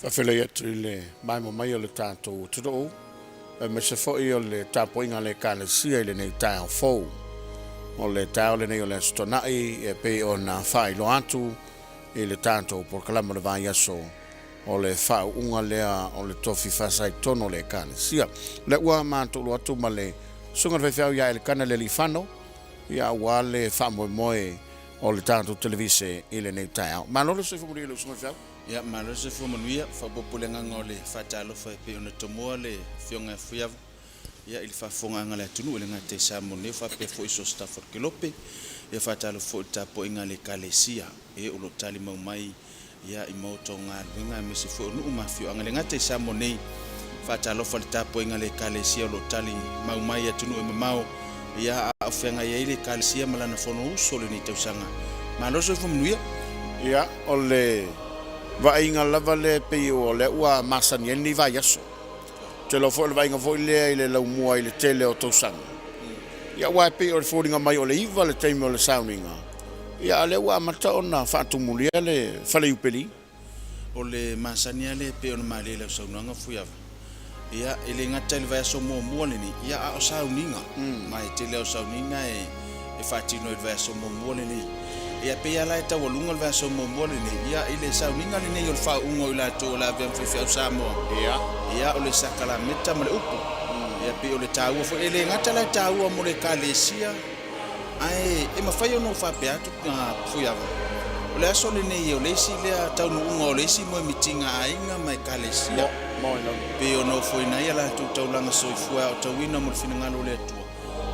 Whawhele atu I le mai mo mai o le tātou tuto o. Me se fōi o le tāpoinga le kāle sia I le nei tai au fōu. O le tāo le nei o le stonai e pe o na whai lo atu I le tātou por kalama le vai aso o le whau unga lea o le tofi whasai tono le kāle sia. Le ua mātou lo atu ma le sunga whawhiau ia le kana le li whano ia ua le whamoe moe o le tātou televise I le nei tai au. Manolo se whamuri le sunga whawhiau? Ya malo se fo manuia fa populenga ngole fa talo fa pe ona tomoa le fionga fuia ya il fa fonga ngale tunu le ngate sa mone fa pe fo iso staff kilope ya fa talo fo tapo ingale kalesia e ulo tali mau mai ya imoto ngal nga me se fo nu ma fio ngale ngate sa mone fa talo fa tapo ingale kalesia ulo tali mau mai ya tunu e mau ya afenga ya ile kalesia malana fo no uso le ni tausanga malo se fo manuia ya ole Vainga lava le pe o le ua masani ni vai aso. Te lo fo le vainga fo le I le lau mua I le tele o tausanga. Ia wa pe o le fōringa mai o le iwa le teime o le sauninga. Ia le ua mata ona whaatumulia le whale upeli. O le masani le pe o le male le sauninga fuiava. Ia ele ngata le vai aso mua ni ia a o sauninga. Mai tele o sauninga e whaatino le vai aso mua ni. Ia pe ala eta walunga le vaso mo le ia ile sauninga le nei o fa ungo ila to la vem fe fe samo ia o le sakala meta mo le upu ia pe o le tau fo ele ngata la tau mo le kalesia ai e ma fai no fa pe atu fu ia o le aso le nei o le si le tau no ungo le si mo mitinga ainga mai kalesia mo no pe o no fo ina ia la tu tau langa so fu o tau ina mo fina ngalo le tu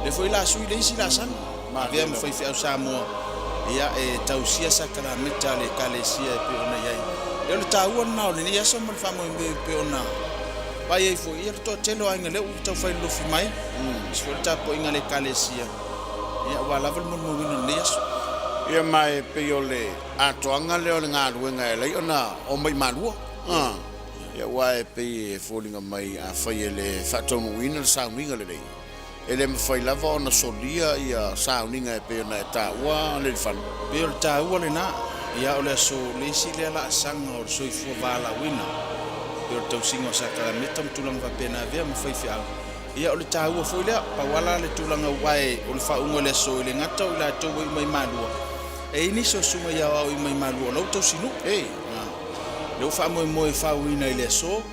le fo ila su le si la san ma vem fe fe samo ia e tausia sakala meta le kalesia pe ona ia le tau na o le ia so mo famo pe ona vai e fo ia to telo ainga le u tau fai lo fi mai so ta po inga le kalesia ia wala vel mo wina ne yaso ia mai pe o le atoanga le o le ngaluenga le ona o mai malua ia wa e pe fōringa mai a fai le whatono wina le sauninga le nei ele me fai lava ona solia ia sauninga e pe ona e taua le whanu. Pe o le taua le na, ia o le so le isi le ala sanga o le soifua vala wina. Pe o le tausinga o sakara meta mtulanga wapena vea ma fai fiau. Ia o le taua foi lea, pa wala le tulanga wae o le whaunga le so le ngata o la tau I mai malua. E iniso sunga ia au I mai malua, o lau tausinu. Le ufa moe whauina I le so,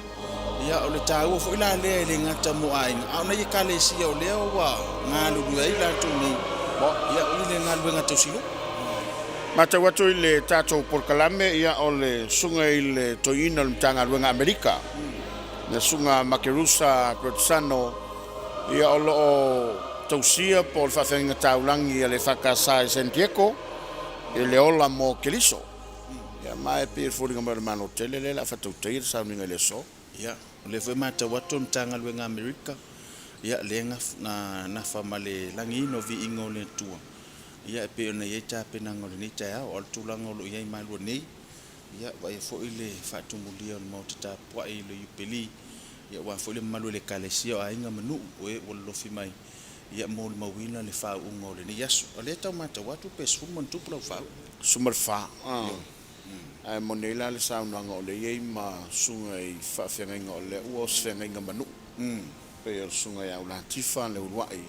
ia o le tau fo ila le le ngata mo ainga au na kale si o le wa ngalu lu ai la tu ni bo ia o le ngalu ngata silo mata watu I le tatou por kalame ia o le sunga I le toina le tanga luenga Amerika na sunga Makerusa Protsano ia o lo tausia por fafenga taulangi ia le fakasa Santiago e le ola mo keliso ia mai pe fōringa mai mano tele le la fatu teir sauninga le so ia le foi mata watu mtanga luenga Amerika ia lenga na famale langi no vi ingo le tua ia pe ona ia tape na ngol ni taa o tulanga lo ia malu nei ia vai fo ile fatumulia o mo tata po ai le upeli ia wa fo le malu le kalesia ainga manu o e o lo fi mai ia mo mawina le fa ungo le ni yaso le ta mata watu pe sumo tupla fa sumar fa ai monela le saunanga o le ia ma sunga I whawhenga o le ua o swenga manu pe o sunga ia ula tifa le uruai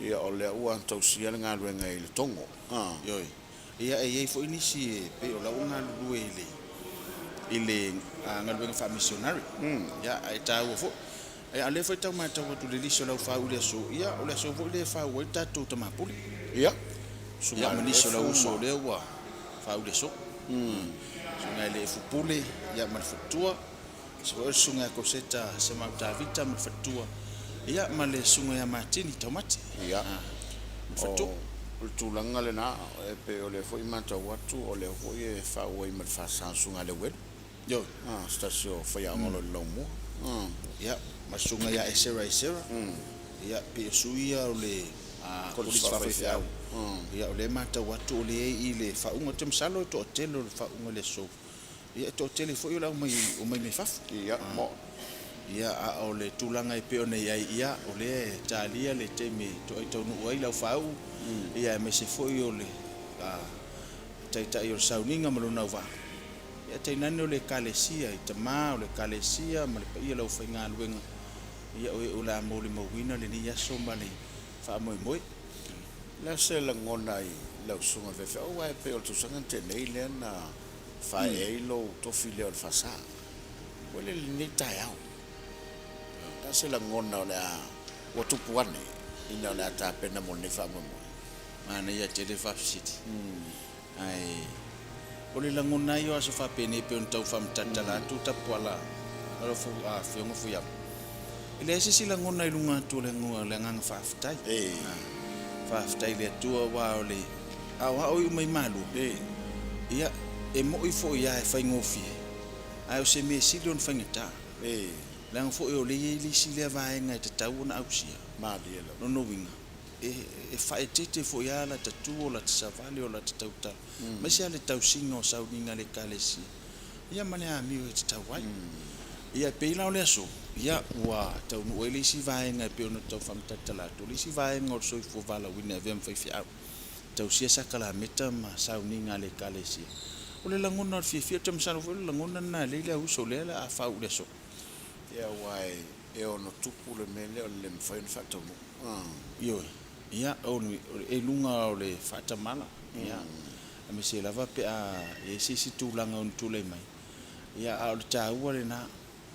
ia o le ua tausia le ngā ruenga I le tongo yoi ia e iei fo inisi pe o la unga lue ile ngā ruenga wha missionary ia ai tau fo ia le fo tau mata watu le liso lau wha ule so ia o le so fo le wha ua tatu tamapuli ia ia maniso lau so le ua wha ule so sunga le fupule ia malfatua so sunga ko seta sema Davita malfatua ia male sunga ya matini tomati ia fatu tulanga le na e pe o le foi mata watu o le foi e fa o I malfasa sunga le wet yo stasio foi a ngolo lomo ia masunga ya esera ia pe suia o le fa ia o le mata watu o le I le fa unga tem salo to telo fa unga le so ia to tele fo yo la o mai me faf ia mo ia o le tulanga I pe ona ia o le talia le teme to ai tonu ai la fa u ia me se fo yo le tai tai o sauninga malona va ia tainani o le kalesia i tamā o le kalesia ma le paia lau faigaluega ia o le amaulimauina lenei aso ma le faamoemoe Le se lagona i lausuga feafeau ae pe o le tausaga tenei lea na fae ai lou tofi lea o le fasā ua le lenei taeao la se lagona o le a ua tupu ane ina o le a tapena mo lenei faamoemoe mana ia tele fafisiti ai o le lagona ai o aso faapenei pe ona tau faamatala atu tapuala ala fu a fionga fu ia ile ese si lagona i luga atu le agaga faafetai faafetai le atua ua o le aoao i umai malu ia e moʻi foʻi ia e faigofie ae o se mesili ona faigatā le aga foʻi o leia i le isi lea vaega e tatau ona ausia malia lau nonouiga e faetete foʻi a la tatu o la tasavale o la tatautala ma isi a le tausiga o sauniga le kalesia ia ma le amio e tatau ai ia pei lao le aso ia ua taunuu ai le isi vaega e pe ona tau faamatala atu le isi vaega o le soifua valauina e vea mafaifiaʻau tausia sakalameta ma sauniga le kalesia o le lagona o le fiafia tamasalo foi le lagona na lei le auso o lea le a faau le aso ia ua e ono tupu le mele o le mafai ona faataunuu ioe ia e luga o le faatamala ia a me se lava pe a e sisi tulaga ona tulai mai ia a o le tāua lenā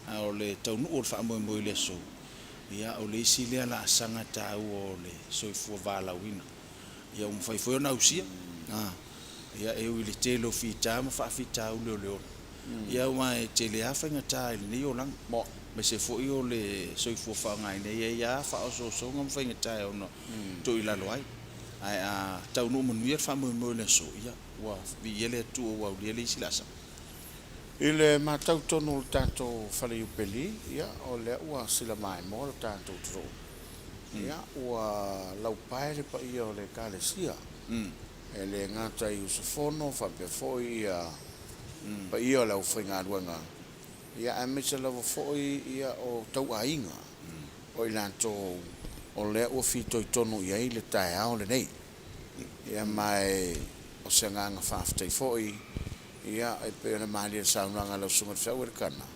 a o le taunuu o le faamoemoe le asou ia o le isi lea la asaga tāua o le soifua valauina ia uma fai foi ona ausia ia e ui le tele o fitā ma faafitā ule o le ona ia ua e tele a faigatā i lenei olaga ma se foʻi o le soifua faagaina ia ia faaosoosoga ma faigatā e ona toʻilalo ai ae a taunuu manuia le faamoemoe le aso ia ua viia le atu ou aulia le isi le asaga i le matau tonu o le tatou faleupeli ia o lea ua sila maemo le tatou torou ia ua laupae le paia o le kalesia e le gata i usafono faapea foʻi ia paia o le aufaigaluega ia e maise lava foʻi ia o tauaiga o i latou o lea ua fitoitonu i ai le taeao lenei ia mae o se agaga faafetai foʻi ia e pe ona malia saunaga lausuga le feʻau e le kana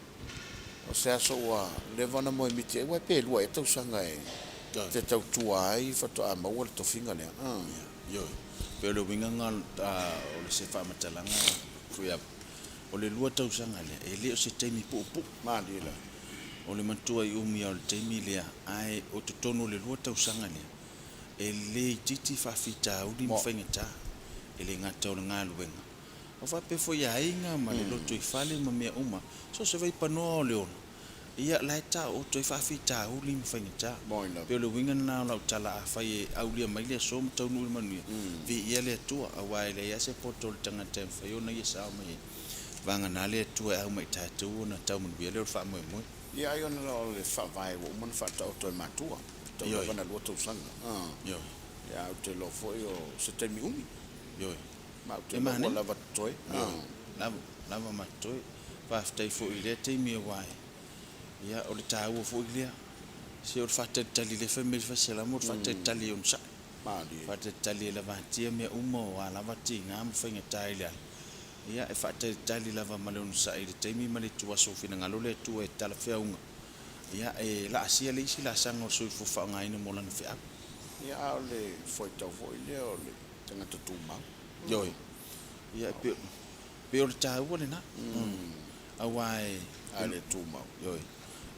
o se aso ua leva ona moe miti ai ua e pelua e tausaga e te tautua ai fatoa maua le tofiga lea ioe pe o le uigaga o le se faamatalaga fuiava o le lua tausaga lea e lē o se taimi puʻupuʻu malila o le matua i umi o le taimi lea ae o totonu o le lua tausaga lea e lē i titi faafitauli ma faigatā e le gata o le galuega o faape foi aiga ma le loto i fale ma mea uma so se vai panoa o le ona ia lae taʻoto i faafitauli ma faigatā pe o le uiga na o laʻutala afai e aulia mai le aso ma taunuu i le manuia viia le atua auā e leia se poto o le tagata e mafai ona ia sao mai ai vagana le atua e au mai tatou ona taumanuia le o le faamoemoe ia ai ona o le faavae ua uma na faataoto e matua taulava na lua tausaga ioe ia au te lo foʻi o se taimi umi ioe ma au te ua lava totoe lava matoe faafetai foʻi lea taimi auā ia o le tāua foʻi lea se o le faatalitali le fai me le faisalama o le faatalitali ona saʻi faatalitali e lavatia mea uma o a lava tigā ma faigatā i le ala ia e faatalitali lava ma le ona saʻi le taimi ma le tuaso finagalo le atua e talafeauga ia e laasia le isi laasaga o le soifua faaaogāina mo lana feʻau ia a o le foitau foʻi lea o le tagata tumau ioe ia pe o le tāua lenā auā e a le tumau ioe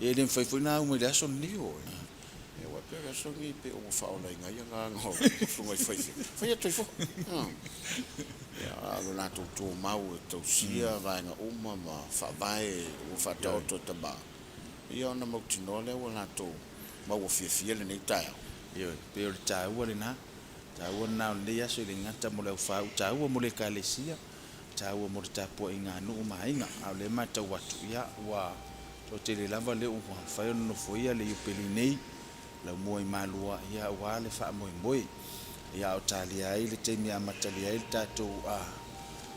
ia le mafaifoina auma i le aso lenei o e ua pe asogi pe ua faaolaiga ia gaga o flugai faia toi fo ia alo latou tumau e tausia vaega uma ma faavae ua faataoto e tamā ia ona mautinoa lea ua latou maua fiafia lenei taeao ioe pe o le tāua lenā tāua na o lenei aso i le gata mo le aufāu tāua mo le kalesia tāua mo le tapuaʻiga nuu maiga a o le matau atu ia ua o tele lava le ua fai ona nofo ia le iupeli nei laumua i malua ia auā le faamoemoe ia o talia ai le taimi a matalia ai le tatou a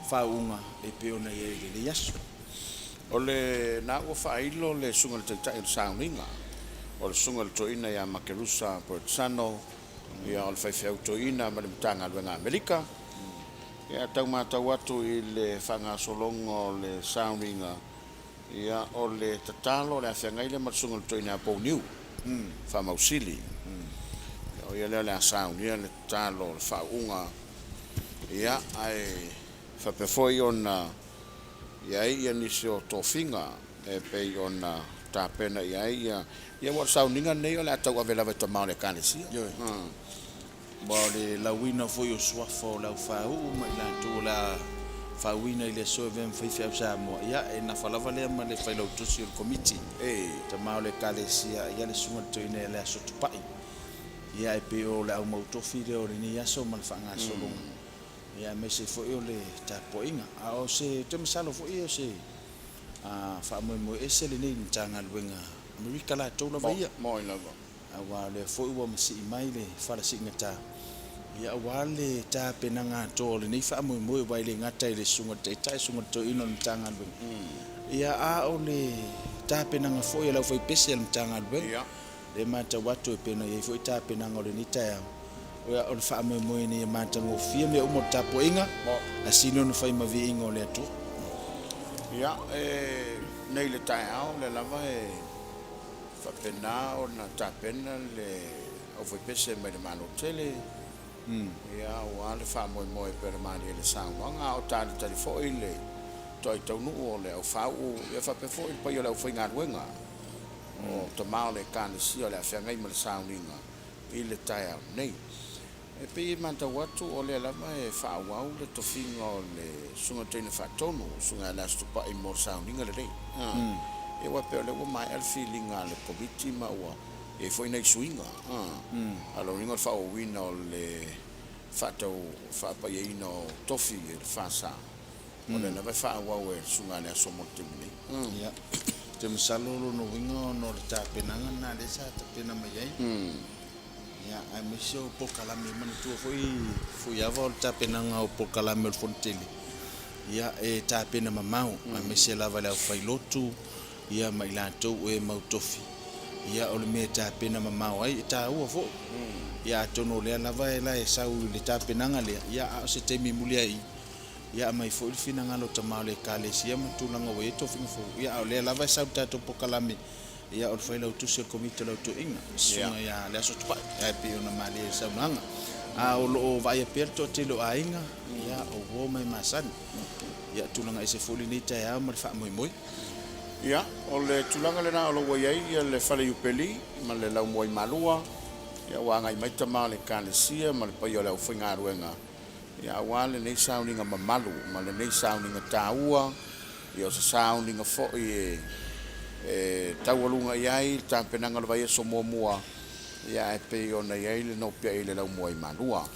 fauga e pe ona ia i lelei aso o le na ua faailo le suga le taʻitaʻi o le sauniga o le suga le toʻina iā makelusa proteksano ia o le faifeau toʻina ma le matagaluega amelika Ia tau mātau atu I le whangasolonga o le soundinga. Ia o le tatalo le awhengai le matsunga le toina Pau Niu. Whamausili. O ia leo le a sound, ia le tatalo le whaunga. Ia ai whapefoi o na ia nisi o tofinga e pei o na tāpena ia wa soundinga nei o le atau avela tamau le kālesia. Ba le lauina foi o swafo lau fau mai la tu la fauina ile so vem foi fia sa mo ia e na falava le ma le fai lau tu sil committee te mau le kalesia ia le sunga to ine le so tu pai ia e pe o le au mau to fi le o ni ia so mal fanga so long ia me se foi o le ta poinga a o se te masalo foi o se a fa mo ese le ni tanga luenga Amerika la to la vai mo lava awa le foi wa masi mai le fala singata ia wale ta penanga to le nei fa mo vai le ngata le sunga te tai sunga to ino tanga lu ia a o le ta penanga foi la foi special tanga lu ia le mata watu pena ia foi ta penanga le nita ia o le fa mo ni mata ngo fia me o mo tapo inga asino no fai ma vi inga le to ia nei le tai au le lava whapena o na tāpena le au fai pese mai le mano tele ia o ale whamoe pere mani le saunga o tāli tali fōi le toi taunu o le au whau ia whape fōi pai o le au whai ngā ruenga o ta mao le kāne si o le awhiangai ma le sauninga I le tai au nei e pei manta watu o le alama e whaawau le tofinga o le sunga teina whatonu sunga la stupa I mor sauninga le rei e wa pe le mai al feeling ale committee ma wa e foi nei swinga alo ringo fa o wina o le fato fa pa ye no tofi e fa sa o le na fa wa we sunga le so mo timni ia te masalo no winga no le ta penanga na le sa ta pena mai ai ia ai me so po kala me man tu foi ava o ta penanga o po kala me fonteli ia e ta pena mamau ai me se lava le fai lotu ia mai la tou e mau tofi ia o le me ta pena mamau ai ta ua fo ia tono le lava e la e sau le ta penanga le ia a se te mi mulia ai ia mai fo fina ngalo ta mau le kale sia ma tu langa we tofi fo ia o le lava sau ta to pokalame ia o fai lau tu se komite lau tu inga sunga ia le so tupa ai pe ona mali e sau nanga a o lo vai aperto te lo ainga ia o wo mai masan ia tu langa ese fo ni ta ia ma fa moi moi ia o le tulanga le na o lo wai ai ia le fale upeli ma le lau moi malua ia wa ngai mai tama le kalesia ma le pai o le au whainga ruenga ia wa le nei soundinga mamalu ma le nei soundinga taua ia o sa soundinga fo'i e taualunga iai tāpenanga le vai e so mua ia e pei o nei ai le no pia i le lau moi malua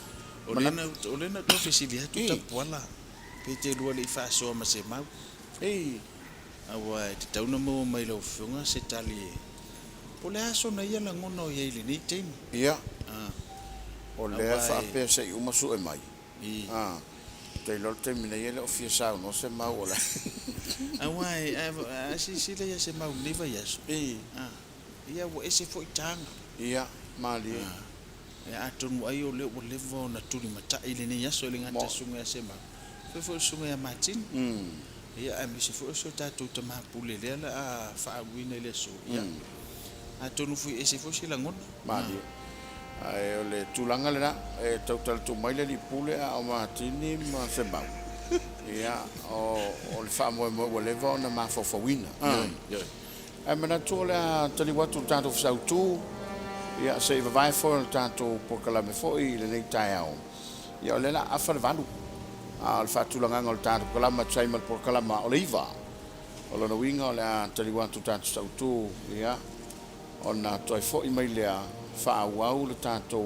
o lena to fesili hatu tapuala pe te lua le fa so ma se mau ei awa te tauna mo mai lo funga se tali po le aso na ia la ngono ia ile ni tein ia o le fa pe se uma su e mai te lo te mina ia le ofia sa no se mau ola awa si le ia se mau ni va yes ia wo ese foi tanga ia mali ia atonu ai o le vo na tuli mata ile ni yaso le ngata sunga ya se mau fo sunga ya matin ia a misi fo so tatu te mapule le la fa wina le so ia a tonu fu ese fo sila ngon mali ai o le tulanga le na e total tu mai le pule a matini ma se ba ia o le fa mo le vo na ma fo wina ai mana tu le tali watu tanto fa tu ia se vai fo tanto por kala me fo I le nei tai au ia le la afa vandu al fatulanga ngol tanto kalama chaima por kalama oliva o lo winga le tali watu tanto sautu ia ona toi fo I mai le fa wau le tanto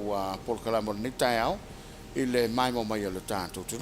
por kalama ni tai au I le mai mo mai le tanto tu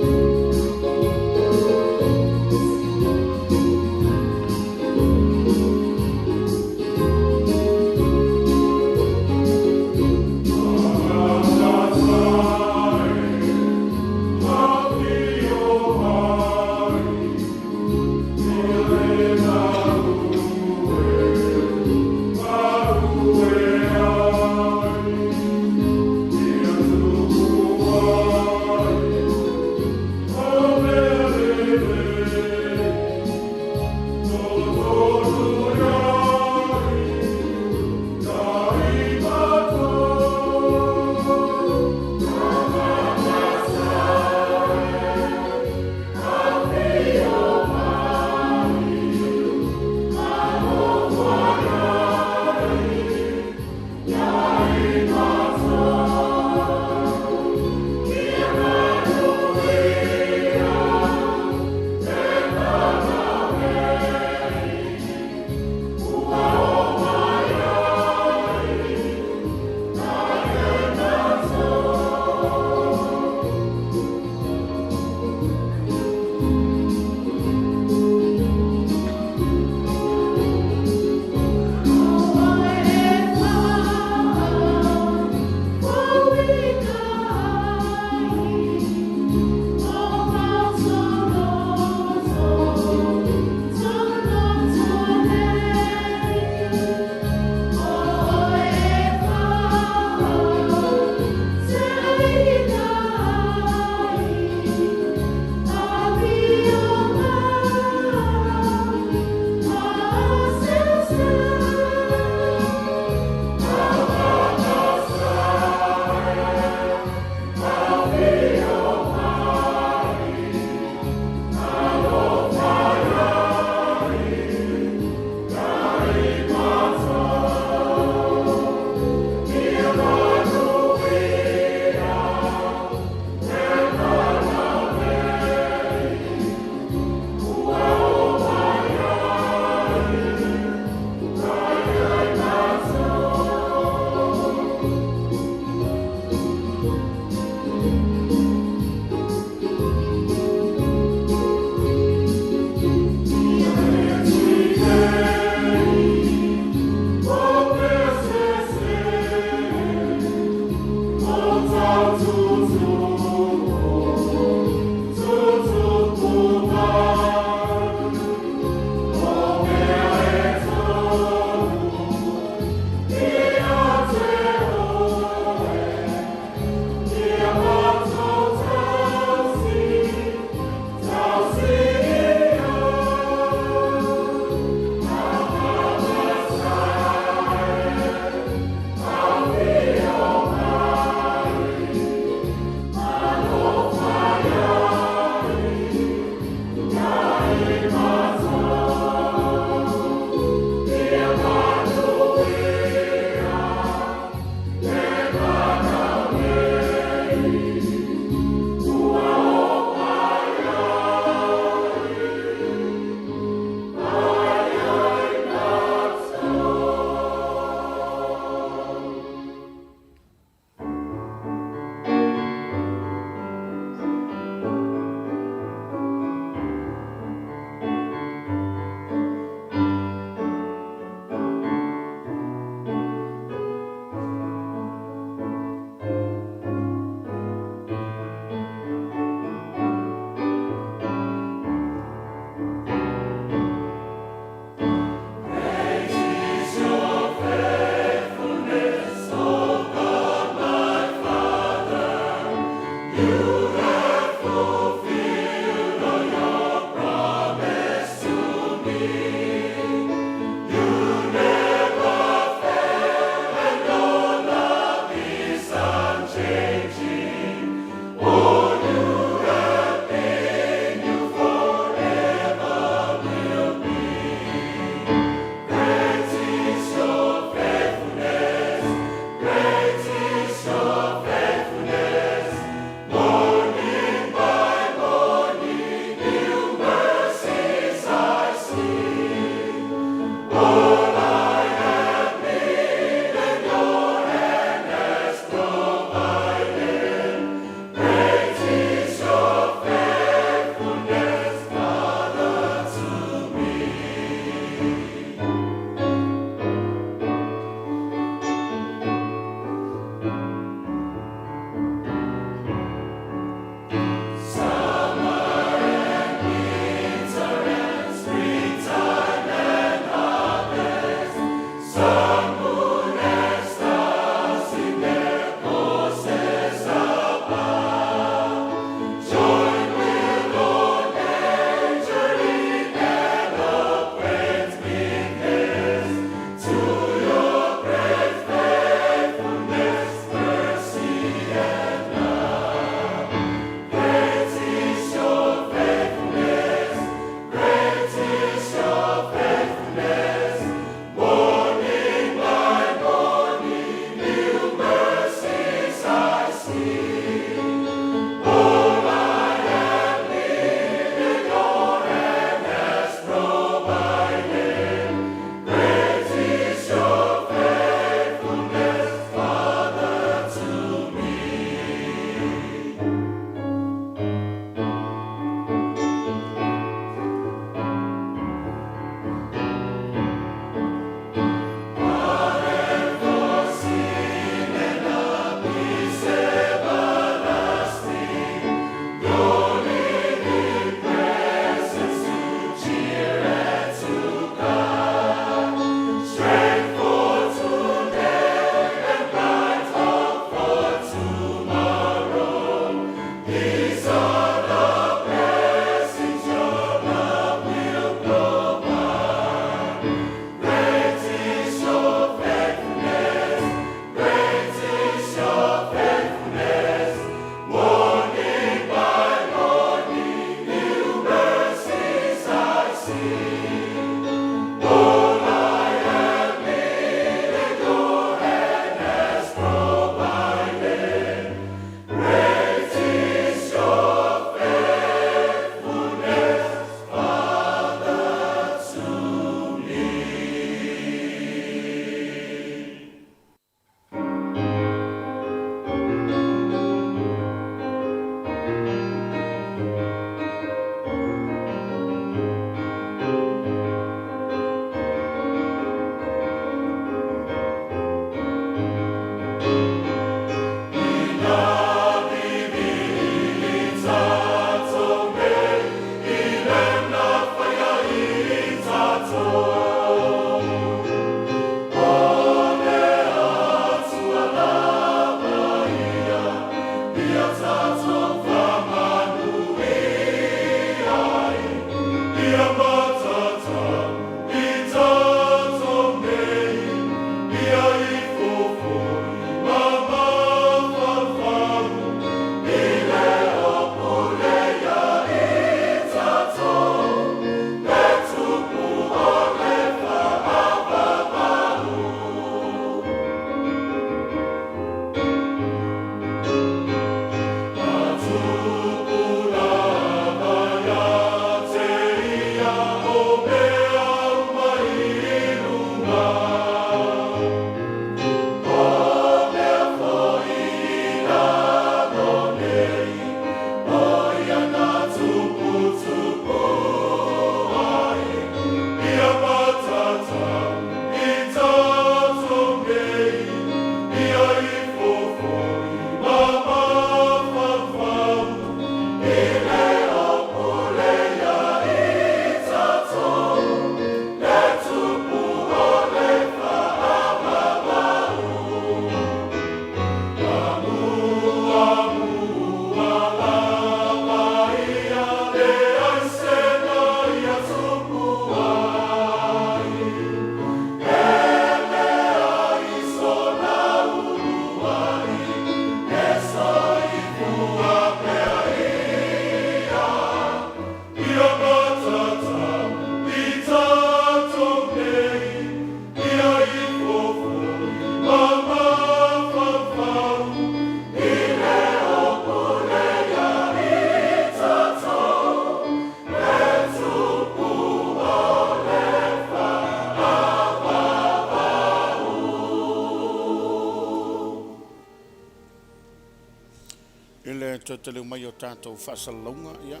te te mai o tātou whasalunga, ia.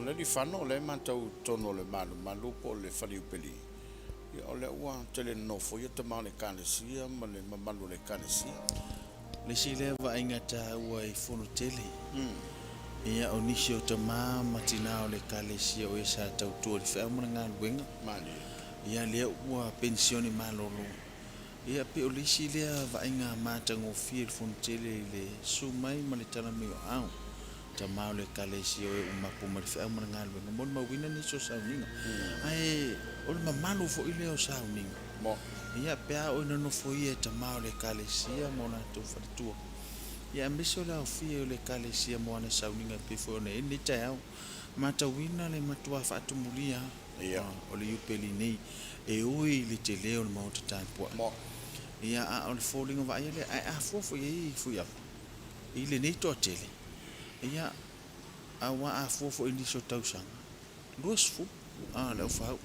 Le li whano le mātou tono le malu po le whaliupeli. Ia o le ua te le nofo ia te mau le kālesia, ma le mamalu le kālesia. Le si le wa inga ta ua I fono tele. Ia o nisi o te maa matina o le kālesia o esa tau tua li whea mana ngā luenga. Mani. Ia lea ua pensioni malolo. Ia pe o lisi lea wa inga mātango fia le fono tele le sumai ma le tana meo au. Ta mau le kālesia o e umapu ma le whea mana ngā luenga. Moni mawina ni so sauninga. Ai, o le mamalu fo I leo sauninga. Mo. Ia pea o ina no fo ia ta mau le kālesia mo na tau wharitua. Ia miso la ofia o le kālesia mo ana sauninga pe fo ne ni tai au. Matawina le matua whaatumulia. Ia. O le upeli nei. E oi le te leo le mauta tāpua. Mo. Ia a o le fōlinga wa ia le ai a fofo I fuia. I le nei toa tele. Ia a wa a fofo I niso tausanga. Luas fu. Le ufau.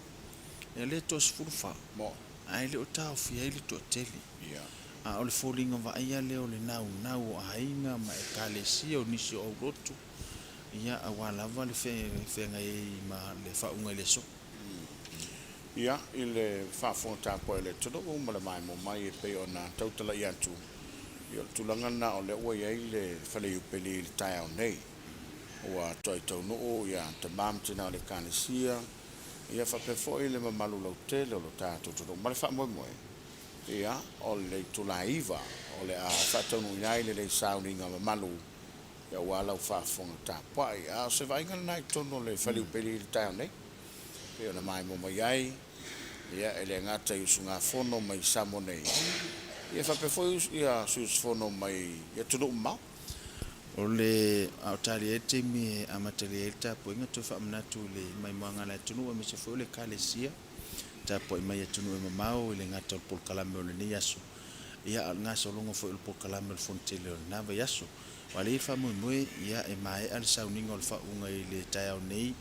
Ia le toa sfuru fa. Mo. Ai le o tau fia I le toa tele. Ia. A o le fōlinga wa ia leo le nau o ainga ma e kālesia o nisi o rotu. Ia a walawa le whenga ma le whaunga le so. Ia, I le whawhonga tāpua le tudo o ma le mai mo mai e pei o nā tautala I atu. Ia tulanga na o le ua iai le whalaiupeli le tai au nei. Ua toi tau noo ia te mamtina o le kālesia. Ia whapefo I le mamalu lau tele o lo tātou tudo. Ma le whamoe moe. Ia, o le tulaiva, o le a whataunu iai le sauninga mamalu. Ia ua lau whawhonga tāpua. Ia, se vainga nai tono le whalaiupeli le tai au nei. Pea na mai mo mai ai. Ia ele ngata I usunga fono mai samo nei. Ia whapefo ia sus fono mai ia tunu mau. O le au tali e te mi amatali e tapo inga tu whaamanatu le mai moanga la tunu me se foi le kālesia. Tapo I mai e tunu e mamau I le ngata o pol kalame o le ni yaso. Ia al ngasa o longa foi o pol kalame o le fontele o le nava yaso. Wale I whamoe ia e mai al sauninga o le whaunga I le tai au nei.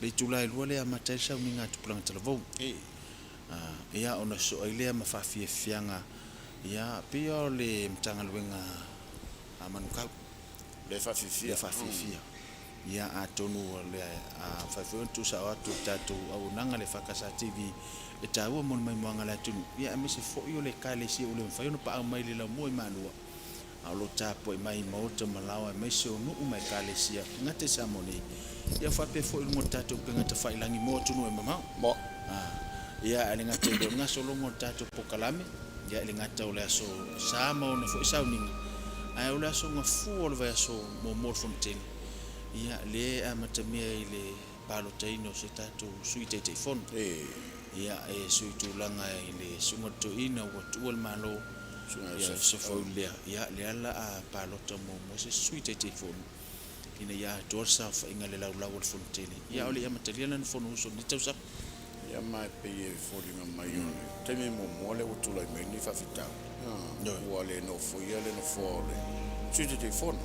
Le tula I lua le amatai sauninga tupulanga talavou. Ia ona so ai lea mawhawhia fianga. Ia pia o le mtanga luenga a manukau. Le whawhifia. Le whawhifia. Ia a tonu le a whawhia tu sa o atu tatu au nanga le whakasa TV. E tāua mon mai moanga la tunu. Ia a mese fōi o le kālesia o le mwhaiona pa au mai le lau moi manua. A lo tāpo I mai mauta malawa e mai se o nuu mai kālesia. Ngate sa moni. Ia whape fōi lungo tatu penga ta whailangi mo tunu e mamau. Mo. Ia ele ngata I ngaso longo tatu pokalame. Ia ele ngata o le aso sama o na fōi sauninga. Ai o le aso ngafu o le vai aso mo morfontele. Ia le a matamia I le palo taino se tatu sui te fono. Ia e sui tūlanga I le sunga toina ua tuol malo. Ia se fōi lea. Ia le ala a palota mo se sui te fono. Ina ia dorsa whainga le lau lau al fontele. Ia o le amataliana na fono uso ni tausa. Ia mai pe e fōringa mai ole. Te me mo mole o tulai mai ni whawhitau. Ua le no fōia le no fōle. Sui te fono.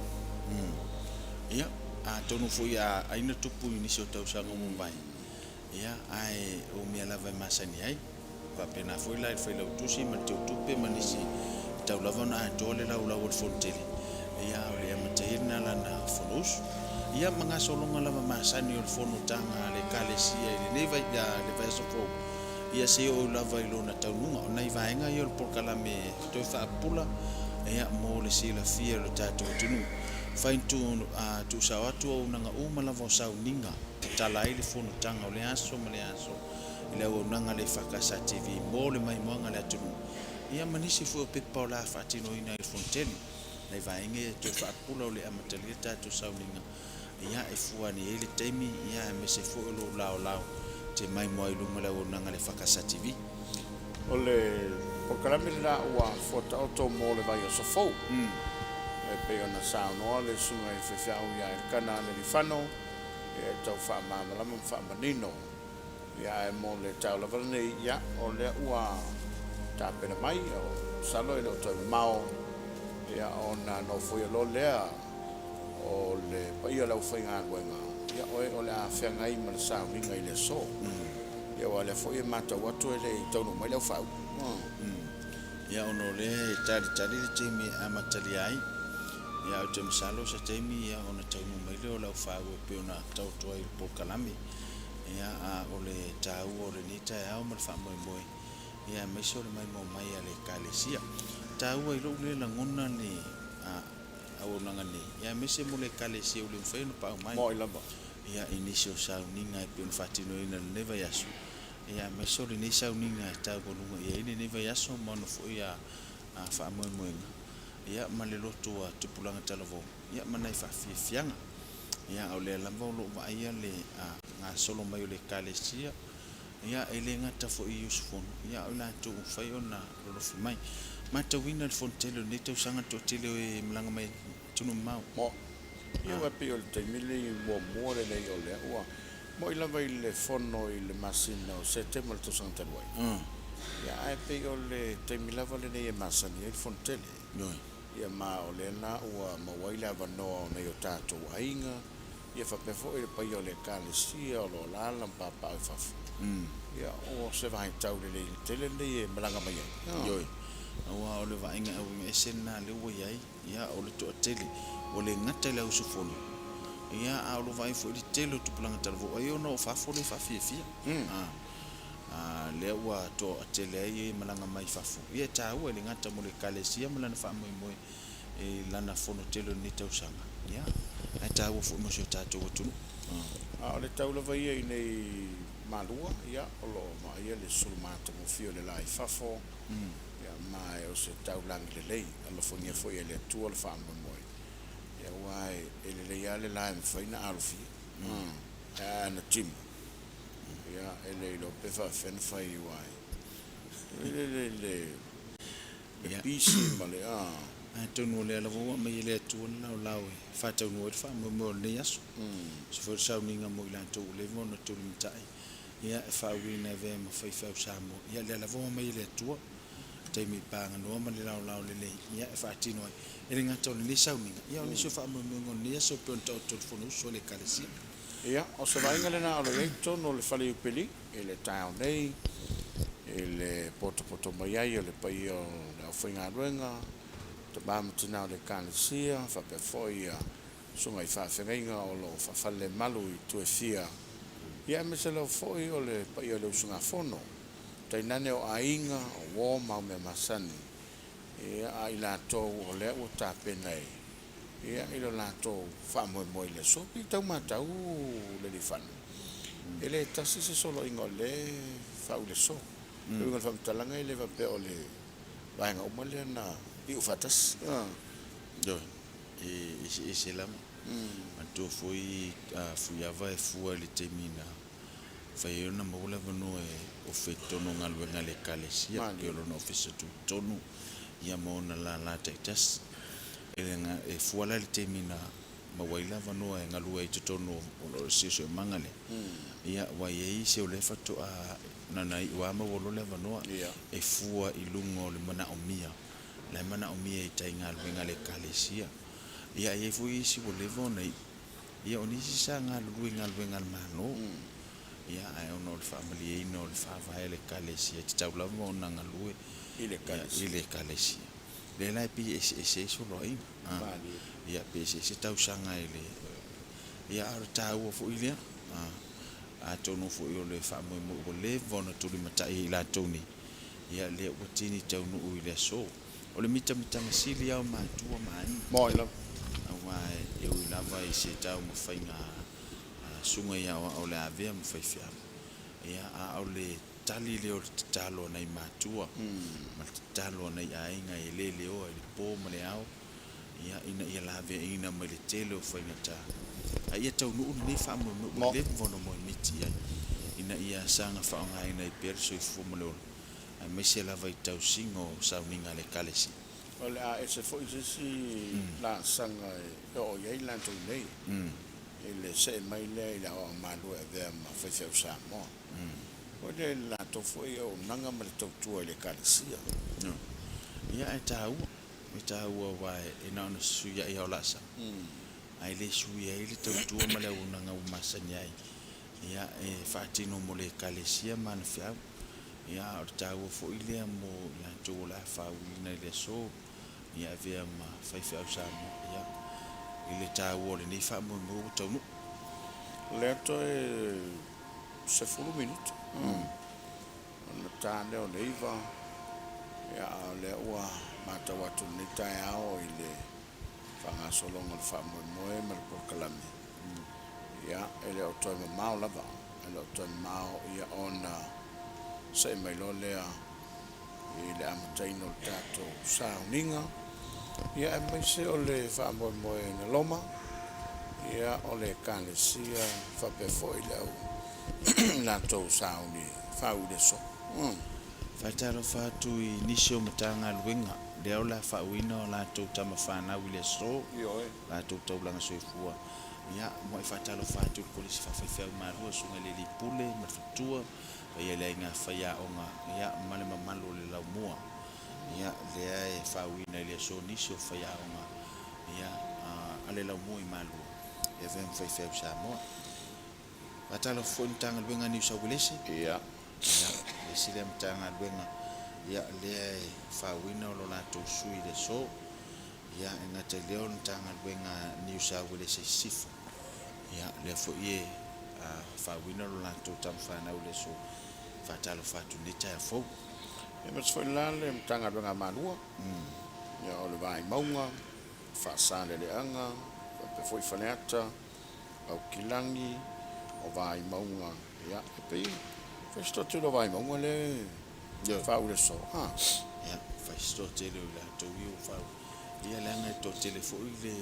Ia, a tonu fui a aina tupu I nisi o tausanga Mumbai. Ia, ai o mea lava masani ai. Wapena fui lai whai lau tusi ma te utupe ma nisi tau lava na a tole lau lau al fontele. Ia, o le amatairina la na fonous. Ia, mga solonga lava masani o le fono tanga le kālesia I le neva ia le vai sofo. Ia se o lava I lona taununga. O nai vaenga I o le porkalame toi whaapula. Ia, mo le sila fia le tātou tunu. Faintu tu sa watu o nanga uma lava o sauninga. Tala I le fono tanga o le aso ma le aso. I le o nanga le whakasa TV mo le mai moanga le atunu. Ia manisi fu o pepa o la whaatino ina I fonteli. Nei vaenga toi whaapula o le amatalia tātou sauninga. Ia e fuani e le teimi ia me se fu lo lao lao. Te mai mo I lunga le o nanga le whakasa TV. O le pokalame la ua fota auto mo le vai o sofou. E pe ona saunoa le sunga I whiwhiau ia e kana le li whano. E tau whaamamalama whaamanino. Ia e mo le tau lavarane ia o le ua tāpena mai o salo I le o tau mao. Ia ona no fui lo lea o le paia lau whainga anuenga. Ia oe o le a whengai ma le sauninga I le so. Ia o le foi mata watu e le taunu mai lau whau. Ia ono le tali le temi amatali ai. ia o te masalo sa taimi ia ona taunu mai le o lau whaua pe ona tautua i po kalami ia a o le tau o le nita au ma le wha moi moi ia maiso le mai mo mai a le kalesia tau ai lo le langona ni au nanga ni ia mese mo le kalesia o le mwhaino pa au mai Mo i lava. ia inisio sauninga e pe on fatino ina le neva yasu ia maiso le ni sauninga e tau volunga ia ina neva yasu mo no fu ia a wha moi moi ia ma le loto a tupulanga talavo ia mana i whawhiawhianga ia au le lamba o loo wa ia le ngā solo mai o le kalesia ia e le ngata fo i Iusufono ia o la tu whai o na lolofi mai ma tawina le fontelo ne tau sanga to tele e mlanga mai tunu mau Mo. Ia wa pe o le taimile mo le nei o le ua. Mo i lava i le fono i le masina o se te mal to santa wai. Ia ai pe o le taimilava le nei e masani e fontele. noi Ia ma o le na ua ma wai lava no nei o tato ainga. Ia fa pe fo i pai o le kalesia o lo lala papa e fafu. Ia o se vai tau le nei tele nei e malanga mai ai. yoi awa o le vainga au me sena le wo yai ia o le to tele o le ngata le Iusufono ia a lo vai fo i tele tu planga talvo ai ono fa fo le fa fia le wa to tele ai malanga mai fafu ia ta o le ngata mo le kalesia malana fa moi moi e lana fono tele ni tau sanga ia ai ta o fo mo se ta to tu O le tau lava ia i nei malua ia o lo ma ia le sulmata mo fio le lai fafo. Ia mai o se tau langi le lei ala fonia foi ele tua le fama moi. Ia wai ele le ia le lai mfaina alufi. Na tim. Ia ele lo pefa fen fai wai. Le bisi male ai to no le lavo mai le tu na lau fa tau no fa mo le yaso se fo sa ninga mo la to le mo no to mitai ia fa wi na ve mo fa fa sa mo ia le lavo mai le tu te mi panga no ma le lau le ia fa tino e ringa to le sa ninga ia ni so fa mo mo ni yaso pe to fo no so le kalesia ia o se vainga le na o le to no le fali upeli ele tau nei ele poto mai ai o le pai o la finga ruenga te bam tina le kalesia fa pe foi sunga i fa fenga o lo fa falle malu i tu fia ia me se lo foi o le pai o le sunga fono te nane o ainga o wo ma me masani ia ai la to o le o ta penai ia i lo la to fa mo le so pi tau mata le li fan ele tasi se solo ingo le fa u le so le fa talanga ele va pe o le va nga o male na i ufatas do e se la to foi fuia vai fu le temina fai ona mo la vano e o fetto non al venga le kalesia che lo no fesse tu tonu ia mo na la taitas elenga e fu ala le temina ma waila vano e ngalu e tonu o lo se mangale ia wa ye se o le fatto a nana i wa ma wo le vano e fu i lungo le mana o mia la mana o mia i tainga al venga le kalesia ia ye fu i si wo le vona ia oni si sa ngalu venga al mano ia ai ono le family no le fava ele kalesia ti tau lava ona ngalu ile kalesia le lai pi e so lo ai ia pe se tau sanga ele ia ar tau fo ile a tonu fo yo le fa mo le vona tu le mata i la toni ia le watini tau no ile so o le mita masili au matua mai mo ila wa e u lava i se tau mo fainga sunga ia o le avea mo faifia ia a o le tali le o talo nei matua ma talo nei ainga i le o i po mo le au ia ia lave ina mo le tele o fainga ta ia tau no ni fa mo le vono mo miti ina ia sanga fa nga ina i perso i fu mo le ai me se lava i tau singo sa ninga le kalesi o le a se foi si la sanga o ye la to nei ele se mai le la o malu e ve ma fa se sa mo o le la to foi o nanga ma to tu le kalesia ia e tau wa e na no su ia ia la sa ai le su ia ile to tu ma le nanga u masani ai ia e fatino mo le kalesia man fa ia o tau fo ile mo la to la fa ina le so ia vea ma fai au sa mo ia i le tāua le nei whaamoe taunu. Le ato e se fulu minuto. Ona tāne o neiva. Ia le ua mātau atu nei tai ao i le whangasolonga le whaamoe ma le pokalami. Ia ele o toi mamao lava. Ele o toi mamao ia ona sa e mailo lea i le amataino le tātou sauninga. Ia e maise o le whaamoe na loma. Ia o le kālesia whapefo i le au. Nātou sauni whau le so. Whaitaro whātu i nisi o matanga luenga. Leo la whauina o lātou tama whanau i le so. Lātou taulanga soifua. Ia, mo e whaitaro whātu i polisi whawhaiwhau marua sunga le lipule, mathutua. Ia le inga whaia o ngā. Ia, male mamalo le lau mua. Ia, lea e whauina i le so nisi o whaia o ngā. Ia, ale lau mua i malua. Ia vem whaiwhau sa moa. Whaitaro whaitanga luenga New South Wales. Ia. Ia, le sile matanga luenga. Ia, lea e whauina o lo lātou sui le so. Ia, e ngata leo matanga luenga New South Wales e sifu. Ia, lea fo ie whauina o lo lātou tam whanau le so. Whaitaro whātu nita e fau. E mas foi la le mtanga luenga manua. Ia o le vai maunga. Whaasane le anga. Pe foi whaneata. Au kilangi. O vai maunga. Ia, e pei. Festo te lo vai maunga le. Whau le so. Ia, festo te le la tau i o whau. Ia langa to telefoni le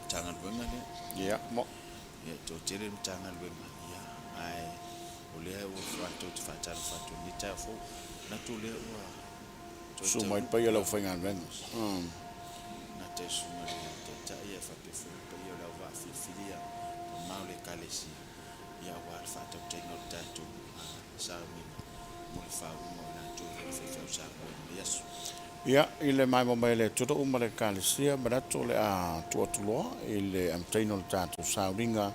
tanga luenga le. Ia, mo. Ia, to tele tanga luenga. Ia, ai. O lea o whato te whataro whato ni tau fo. Na tu lea o Sumai pai lau whaingan vengas. Na te suma le te tai e whapefo pai o lau whawhiwhiria. O maule kalesi. Ia o ar whatau tenga o tatu. Saamina. Mo le whau mo na tu le whewhau sa o Yesu. Ia, i le mai mai le tuto uma le kālesia, marato le a tuatuloa, i le amtaino le tātou sauringa,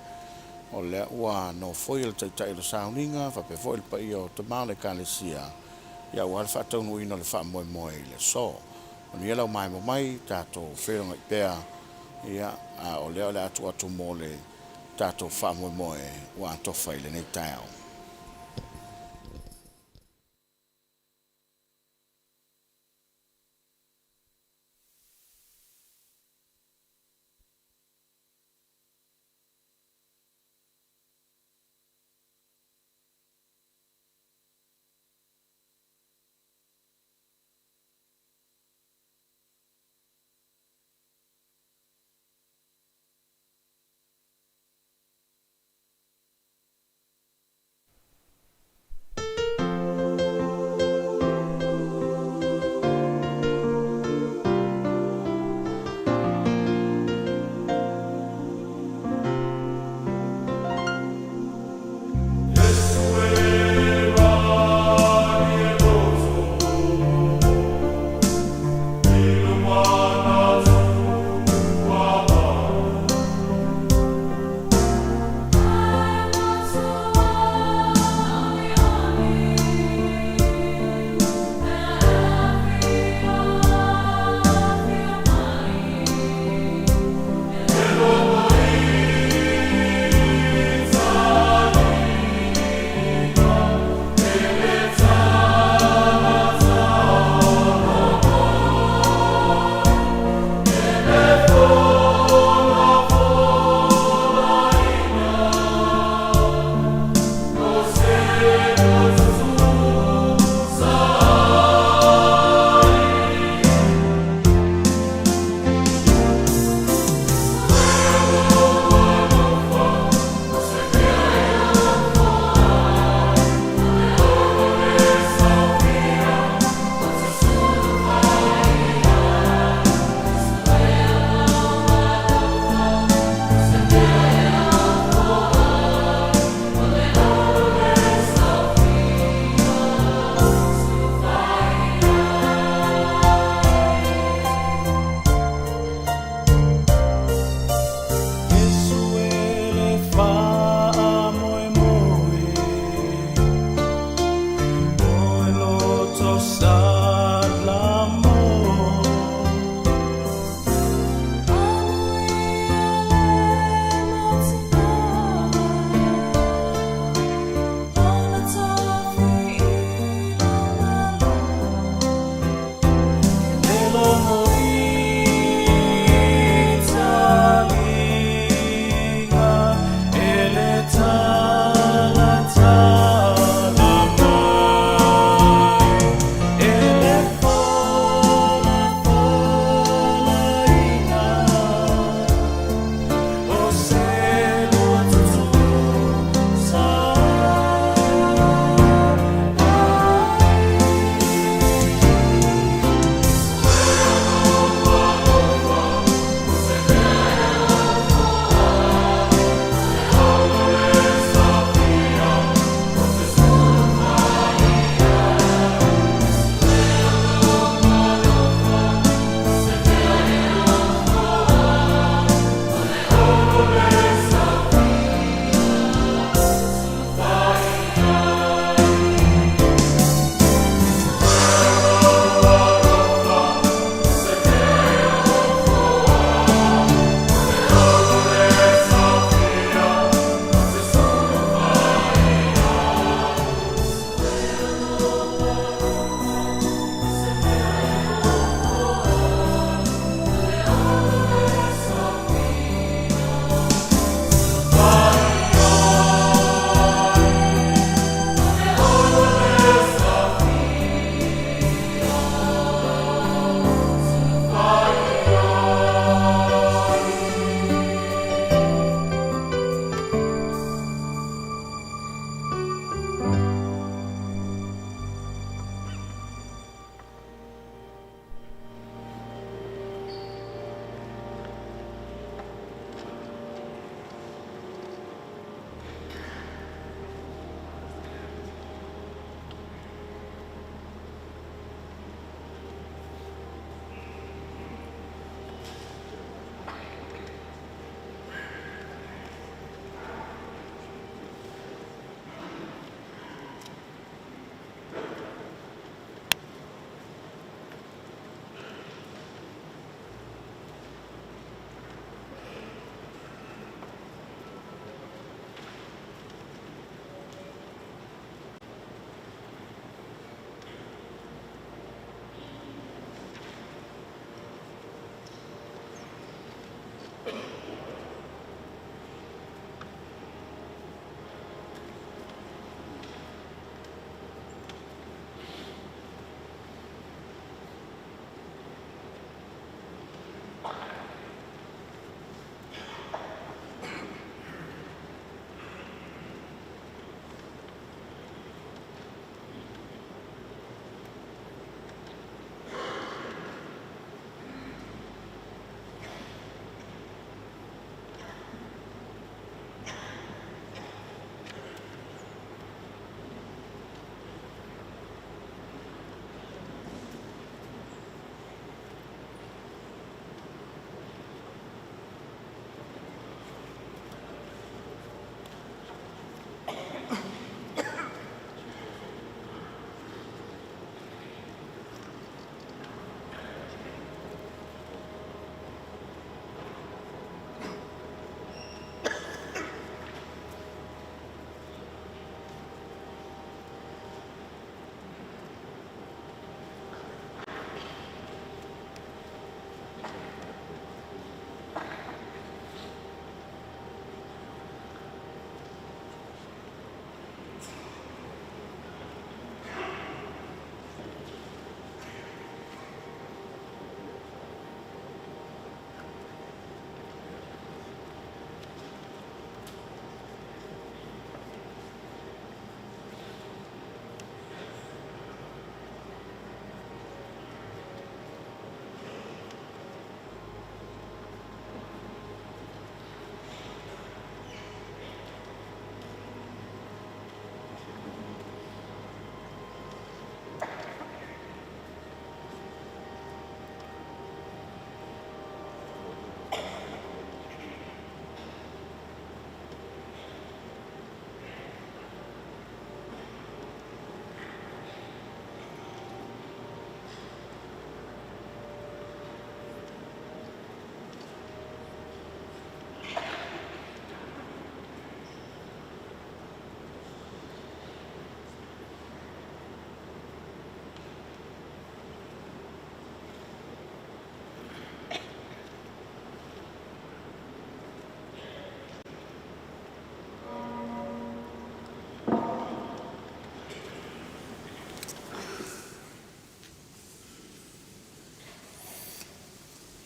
o le ua no foi le taitai le sauringa, whape foi le pai o te mau le kālesia, ia ua le whataunu ina le whaamoe moe i le so. O ni elau mai tātou wheronga i pēa, ia, o leo le atu mo le tātou whaamoe moe, ua atofa i le nei tau.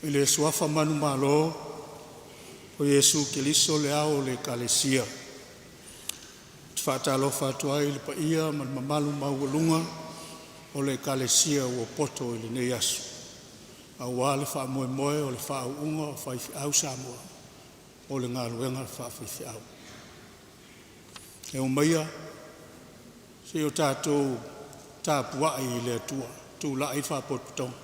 I le suafa manu malo o Yesu Keliso le ao le kalesia. Whaatalofa atu ai le paia man mamalu maualunga o le kalesia ua poto i le nei asu. A wā le wha moe moe o le wha unga o whaifi au Samoa o le ngā ruenga le wha whaifi au. E o maia, se o tātou tāpua i le atua, tū la i wha potutonga.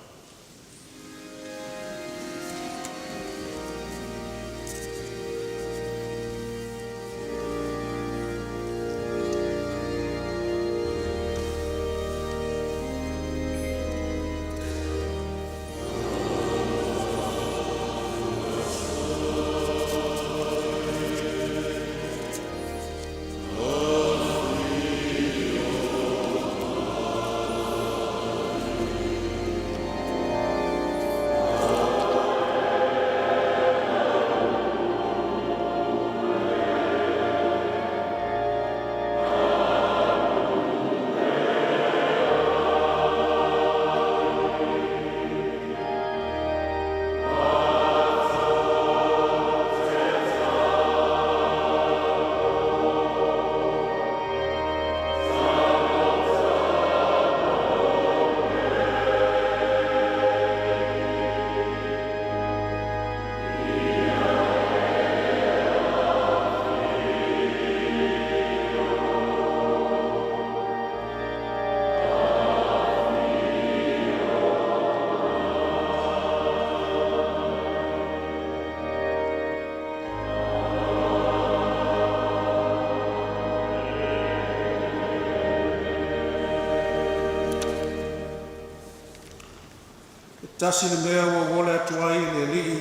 Tasi le mea ua wole atu ai le lii,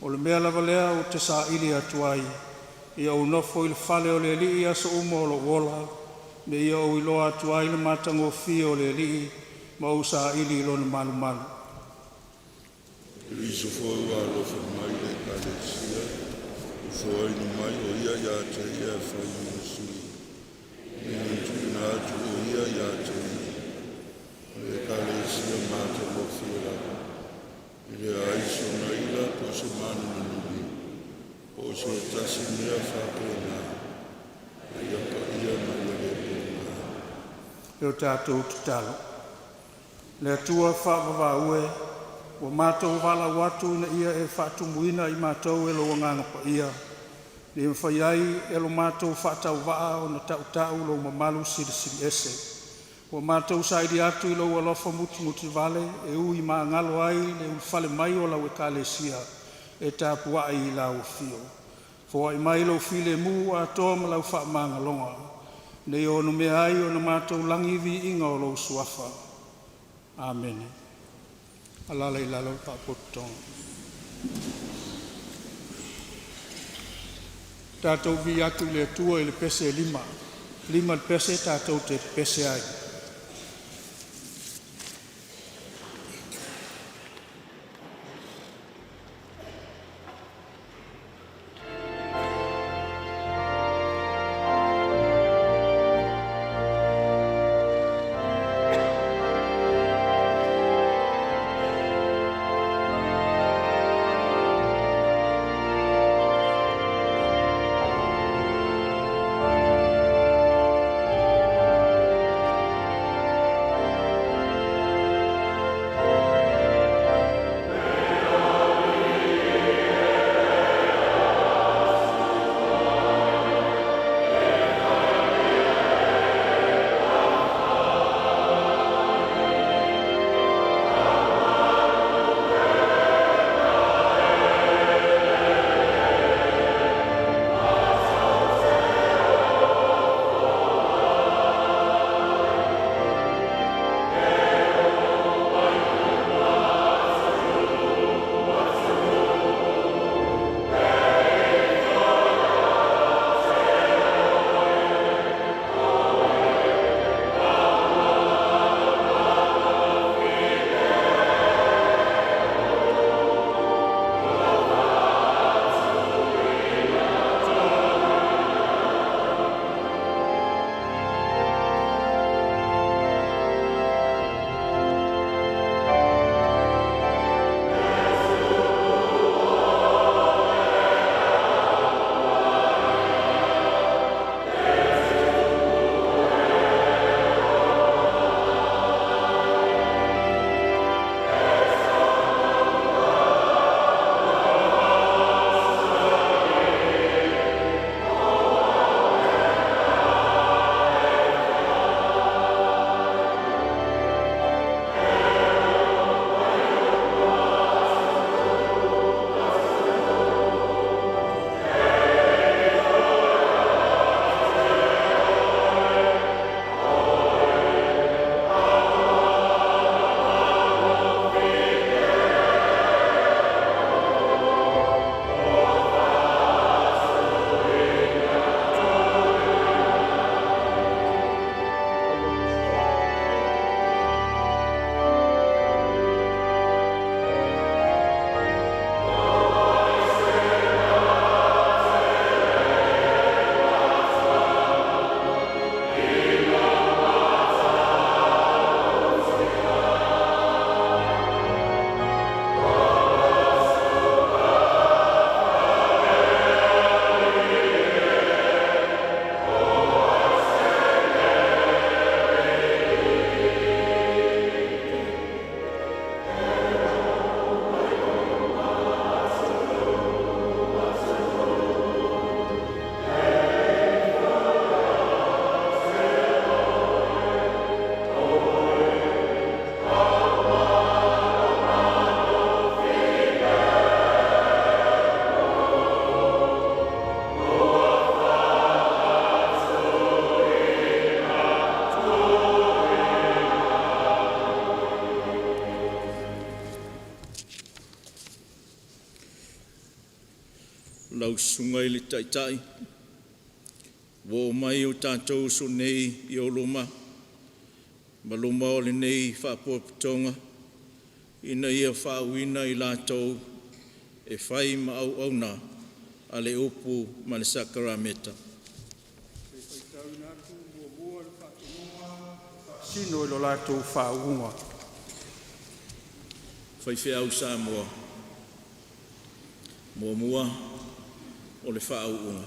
o le mea lava lea o te sa ili atu ai. Ia o nofo i le fale o le lii aso umo o lo wola, me ia o iloa atu ai le matango fi o le lii, ma o sa ili ilo na malu malu. Iso foi wa lo fe mai le kalesia, foi no mai o ia ya te ia foi no su. Ni tu na tu o ia ya te le kalesia mata lo fira. Ile aiso na ila po se manu na nui. O se tasi mea fa pena. Ia pa ia na le pena. Leo tātou tutalo. Le atua whaavawa ue, o mātou wala watu na ia e whaatumuina i mātou e lo wanganga pa ia. Ni mwhai ai e lo mātou whaatau waa o na tau lo mamalu siri ese. O mātou saidi atu i lo alofa muti vale e ui maa ngalo ai le whale mai o lau e kalesia e tāpua ai i lau fio. Fua i mai lo file mu a toa ma lau wha maa ngalonga. Nei o no mea ai o na mātou langivi inga o lo suafa. Amen. Alala i lalo pa potonga. Tātou vi atu le tua i le pese lima. Lima le pese tātou te pese ai. lau sunga i le taitai. Wo mai o tātou so nei i o loma. Ma loma o le nei whaapuaputonga. Ina ia whaawina i lātou e whai ma au auna a le upu ma le Sakarameta. Sino lo lātou whaunga. Whai whiau Samoa. Mua o le whaauunga.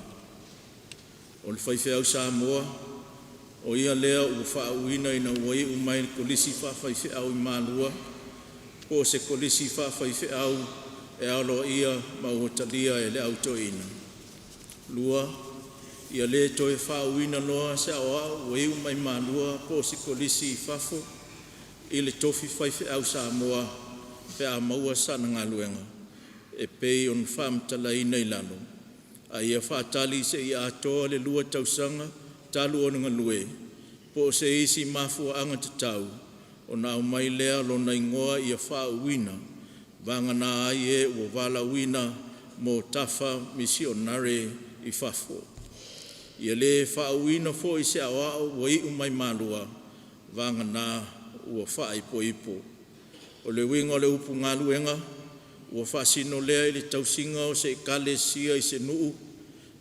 O le whai whiau Samoa, o ia lea ua whaauina ina uai umai le kolisi whawhai whiau I mālua, po se kolisi whawhai whiau e alo ia mauhotalia e le autoina. Lua, ia le toe whaauina loa se awa uai umai mālua po se kolisi whafo I le tofi whai whiau Samoa whea maua sana ngā luenga. E pei on whaamtalaina I lalo. A ia whaatali se I atoa le lua tausanga, talu o nga lue. Po se isi mafua anga te tau, o na umai lea lo na ingoa ia whaauina, vanga na ai e ua wala wina mo tafa misionare I whafo. Ia le whaauina fo I se awao wai umai malua, vanga na ua whaipo ipo. O le winga o le upu ngā luenga, ua whaasino lea I le tausinga o se kale sia I se nuu,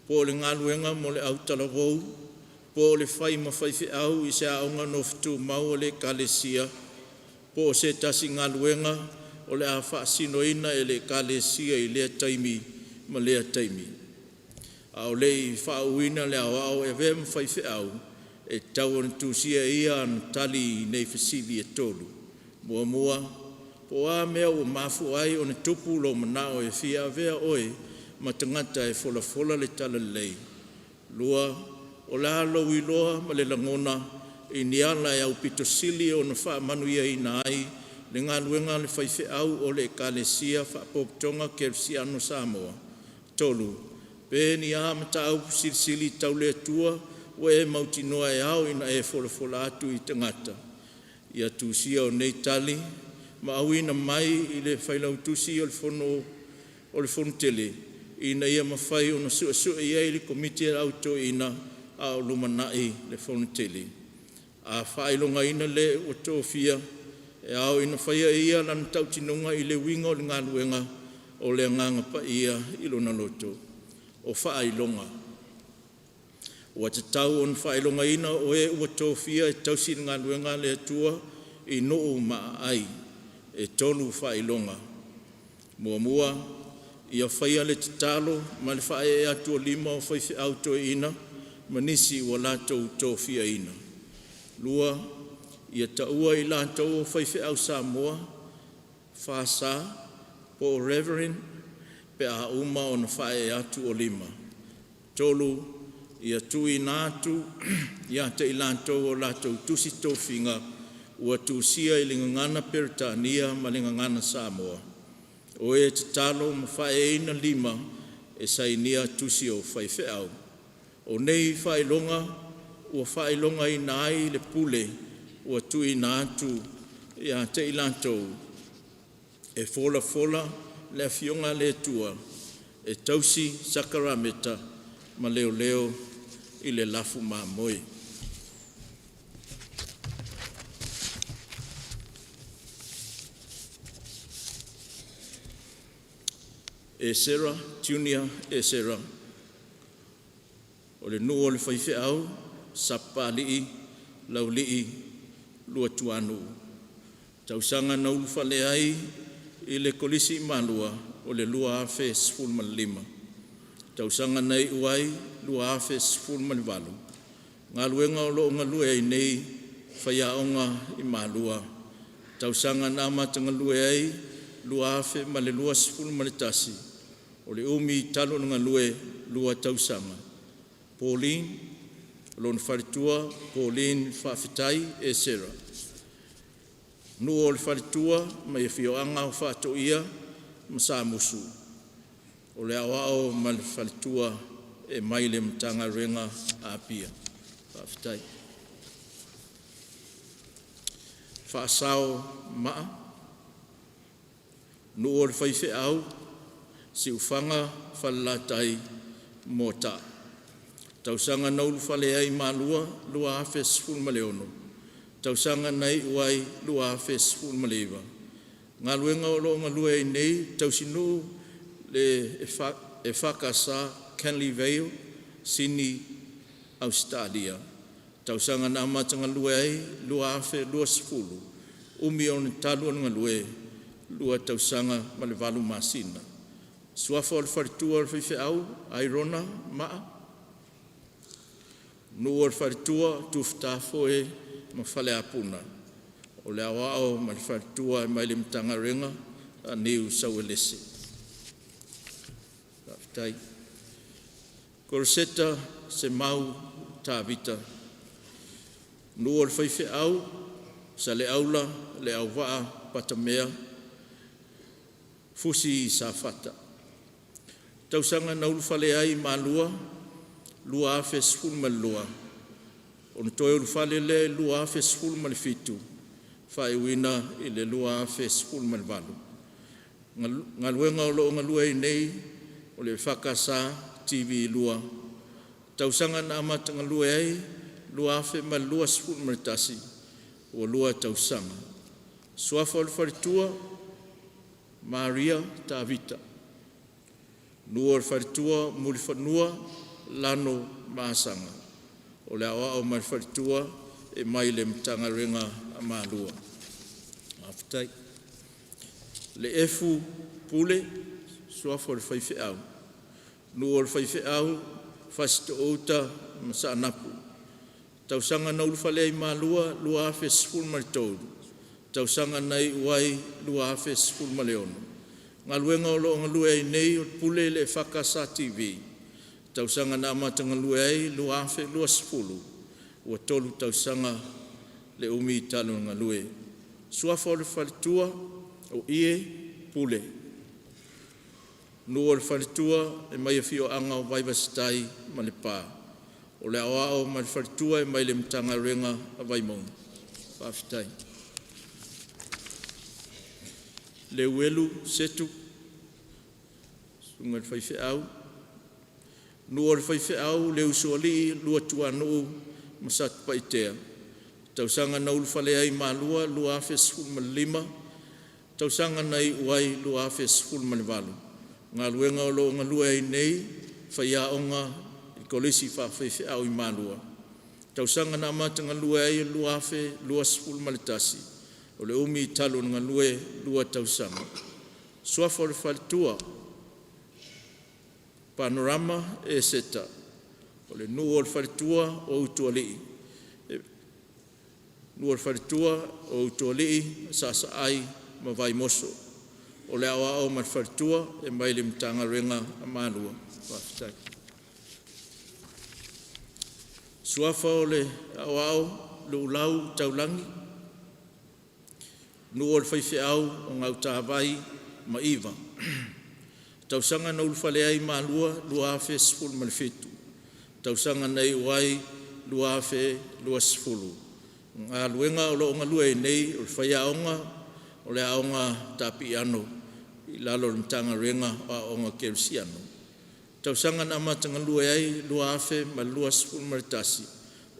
po le ngā luenga mo le au talavou, po le whai ma whai whiau I se aonga no fitu mau o le kale sia, po se tasi ngā luenga o le a whaasino ina e le kale sia I lea taimi ma lea taimi. A o le I whaauina le awao e vema whai whiau, e tau an tūsia ia an tali nei fasili e tolu. Mua, po a mea ua mafu ai o ne tupu lo manao e fia vea oe ma tangata e fola le tala lei. Lua, o la alo iloa ma le langona I niala e au pito sili o na wha manuia I na ai le ngā luenga le whaife au o le kalesia wha poptonga Kersiano Samoa. Tolu, pe ni a mata au sili tau le tua o e mautinoa e au ina e fola atu I tangata. Ia tūsia o nei tali, ma awina mai I le whailautusi o le fono tele, ina ia mawhai o na sua ia I le komiti e auto ina a o lumanai le fono tele. A whailonga ina le o tōwhia, e au ina whaia ia lan tautinonga I le winga o le ngā luenga o le nganga pa ia I lona loto. O whailonga. Ua te tau on whailonga ina o e ua tōwhia e tausi ngā luenga le atua I noo maa ai. E tolu whailonga. Mua, ia whaia le talo, ma le whae e atua lima o whaife auto ina, manisi ua lātou tōwhia ina. Lua, ia taua I lātou o whaife au Samoa, whasa, po reverend, pe a uma o na whae e atu o lima. Tolu, ia tui nātu, ia te I lātou o lātou tusi tōwhinga, ua tūsia I le ngangana Peretania ma le ngangana Samoa. O e te talo ma whae ina lima e sainia tusi o whaife au. O nei whailonga, ua whailonga I nai le pule, ua tui nātu ia te I lātou. E fola le fionga le tua, e tausi Sakarameta ma leo I le lafu ma moe. E Sera, Junior e Sera. O le nuu o le whaife au, sapa lii, lau lii, lua tuanu. Tausanga na ulufale ai, I le kolisi malua, o le lua afe sfulma lima. Tausanga nei uai, lua afe sfulma valu. Ngā luenga o lo ngā lue ai nei, whaia onga I malua. Tausanga na matanga lue ai, lua afe ma le lua sfulma le tasi. O le umi talo nga lue lua tausanga. Pauline, lon wharitua, Pauline whawhitai e Sera. Nua o le wharitua, mai e whioanga o whato ia, ma sa musu. O le awao ma le wharitua e mai le mtanga renga a pia. Whawhitai. Whaasao maa. Nua o le whaife au, si ufanga whalatai mota. Tausanga naulu whale ai malua lua afe sifun maleono. Tausanga nei uai lua afe sifun maleiva. Ngā luenga o lo ngā lua i nei tausinu le e whakasa Canley Vale, Sydney, Australia. Tausanga na amatanga lua ai lua afe lua sifulu. Umi o ni talu ngā lue lua tausanga ma le valu masina. Suafa o le wharitua o le whiwhi au, airona maa. Nua o le wharitua tufutafo e ma whale apuna. O le awao ma le wharitua e mai le mtanga renga a New South Wales. Tai. Koroseta se mau tāvita. Nua o le whiwhi au, sa le aula, le au waa patamea, fusi sa fata. Tausanga naulu whale ai malua, lua afe sifulu ma lua. O na toi ulu whale le lua afe sifulu ma le fitu. Whae wina i le lua afe sifulu ma le valu. Ngā luenga o loo ngā lua i nei, o le whakasa TV lua. Tausanga na amata ngā lua ai, lua afe ma lua sifulu ma le tasi. O lua tausanga. Suafa o le wharitua, Maria Tavita. Nua o le wharitua, muri whanua, lano maasanga. O le awa o mai wharitua, e mai le mtanga ringa a maalua. Aftai. Le efu pule, suafa o le whaiwhi au. Nua o le whaiwhi au, whasito outa, masa anapu. Tausanga na ulufale ai maalua, lua afe sifulu ma le tolu. Tausanga nei uai, lua afe sifulu ma le ono. Ngā luenga o loo ngā lua ai nei o pule le whakasa TV. Tausanga na amata ngā lua ai, lua afe lua sifulu. Ua tolu tausanga le umi talo ngā lue. Suafa o le wharitua o ie pule. Nua o le wharitua e mai a fio anga o vaivasitai ma le pā. O le awao ma le wharitua e mai le mtanga renga a vaimong. Whawhitai. Le uelu setu. Sunga le whaiwhi au. Nua o le whaiwhi au le usuali lua tuanu masat paitea. Tausanga na ulufale ai malua lua afe sifulu ma lima. Tausanga nei uai lua afe sifulu ma le valu. Ngā luenga o lo ngā lua ai nei whaia onga i kolisi whawhiwhi au i malua. Tausanga na amata ngā lua ai lua afe lua sifulu ma le tasi. O le umi talo ngā lue lua tausanga. Suafa o le whalitua. Panorama e seta. O le nua o le whalitua o utualii. Nua o le whalitua o utualii sasa ai ma vai moso. O le awao ma le whalitua e mai le mtanga renga a manua. Whaftai. Suafa o le awao le ulau taulangi. Nua o le whaiwhi au o ngau tāwai ma iwa. Tausanga na ulufale ai malua lua afe sifulu ma le fitu. Tausanga nei uai lua afe lua sifulu. Ngā luenga o loo ngā lua e nei o le whaia onga o le aonga tapi ano i lalo le mtanga renga o aonga kerisiano. Tausanga na amata ngā lua ai lua afe ma lua sifulu ma le tasi.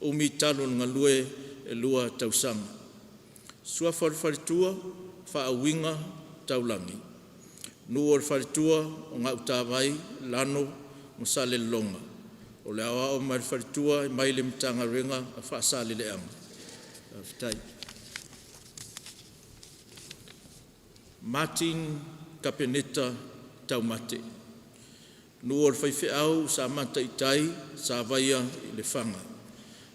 Umi talo ngā lua e lua tausanga. Suafa o le wharitua, whaawinga taulangi. Nua o le wharitua o ngā utawai, lano, masale longa. O le awa o mai le wharitua, mai le mtanga renga a whaasale le anga. Fitai. Martin Kapeneta Taumate. Nua o le whaiwhi au, sa mata i tai, sa vaia i le whanga.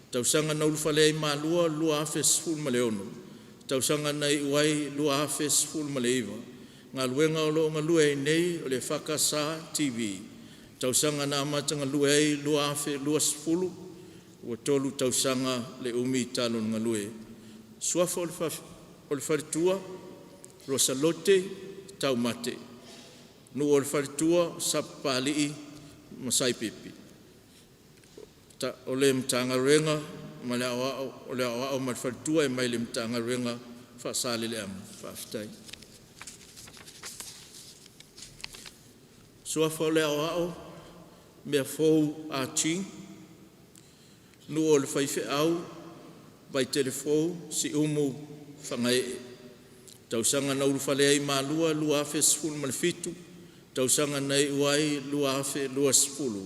Tausanga na ulufale ai malua, lua afe sifulu ma le ono. Tausanga nei uai lua afe sifulu ma le iwa. Ngā luenga o loo ngā lua e nei o le whakasa TV. Tausanga na amata ngā lua e lua afe lua sifulu. Ua tolu tausanga le umi talo ngā lua. Suafa o le wharitua, Rosalote Taumate. Nua o le wharitua, Sapalii Masaipipi. O le mtanga renga, ma le awa o mai wharitua e mai le mtanga renga whaasale le ama, whaafitai. Suafa o le ao mea fou a ting. Nua o le whaiwhi au, vai telefou si umu whangai. Tausanga na urufalea i malua lua afe sifulu manifitu. Tausanga nei uai lua afe lua sifulu.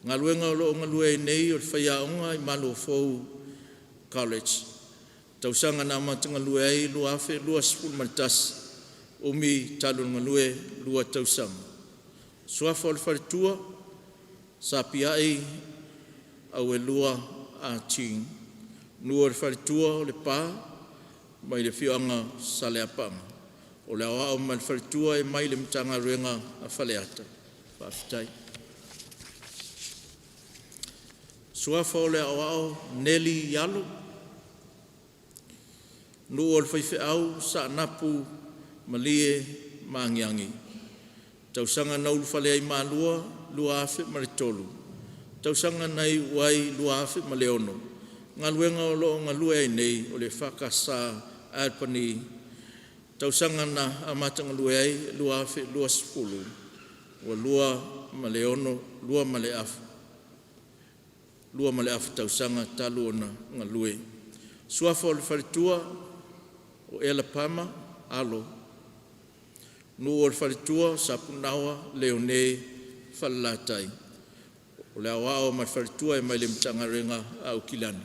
Ngā luenga o loo ngalua e nei o le whaiaonga i malu fou college. Tausanga na matanga lua e lua afe lua sifulu manitasi. Umi talu ngalue lua tausanga. Suafa o le wharitua, sa piai au e lua a ting. Nua o le wharitua o le pā, mai le whianga sa le apanga. O le awa o mai le wharitua e mai le mtanga ruenga a whaleata. Whaafitai. Suafa o le awa o Nelly Yalo. Nua o le whaiwhi au sa napu malie maangiangi. Tausanga na ulufalea i malua lua afe maritolu. Tausanga nei uai lua afe maleono. Ngā luenga o loo ngā lua e nei o le whakasa alpani. Tausanga na amata ngā lua e lua afe lua sifulu. Wa lua maleono, lua male afe. Lua male afe tausanga talu ona ngā lue. Suafa o le wharitua o Ela Pama alo. Nua o le wharitua sapunawa leone whalalatai. O le awao mai wharitua e mai le mtanga renga au kilani.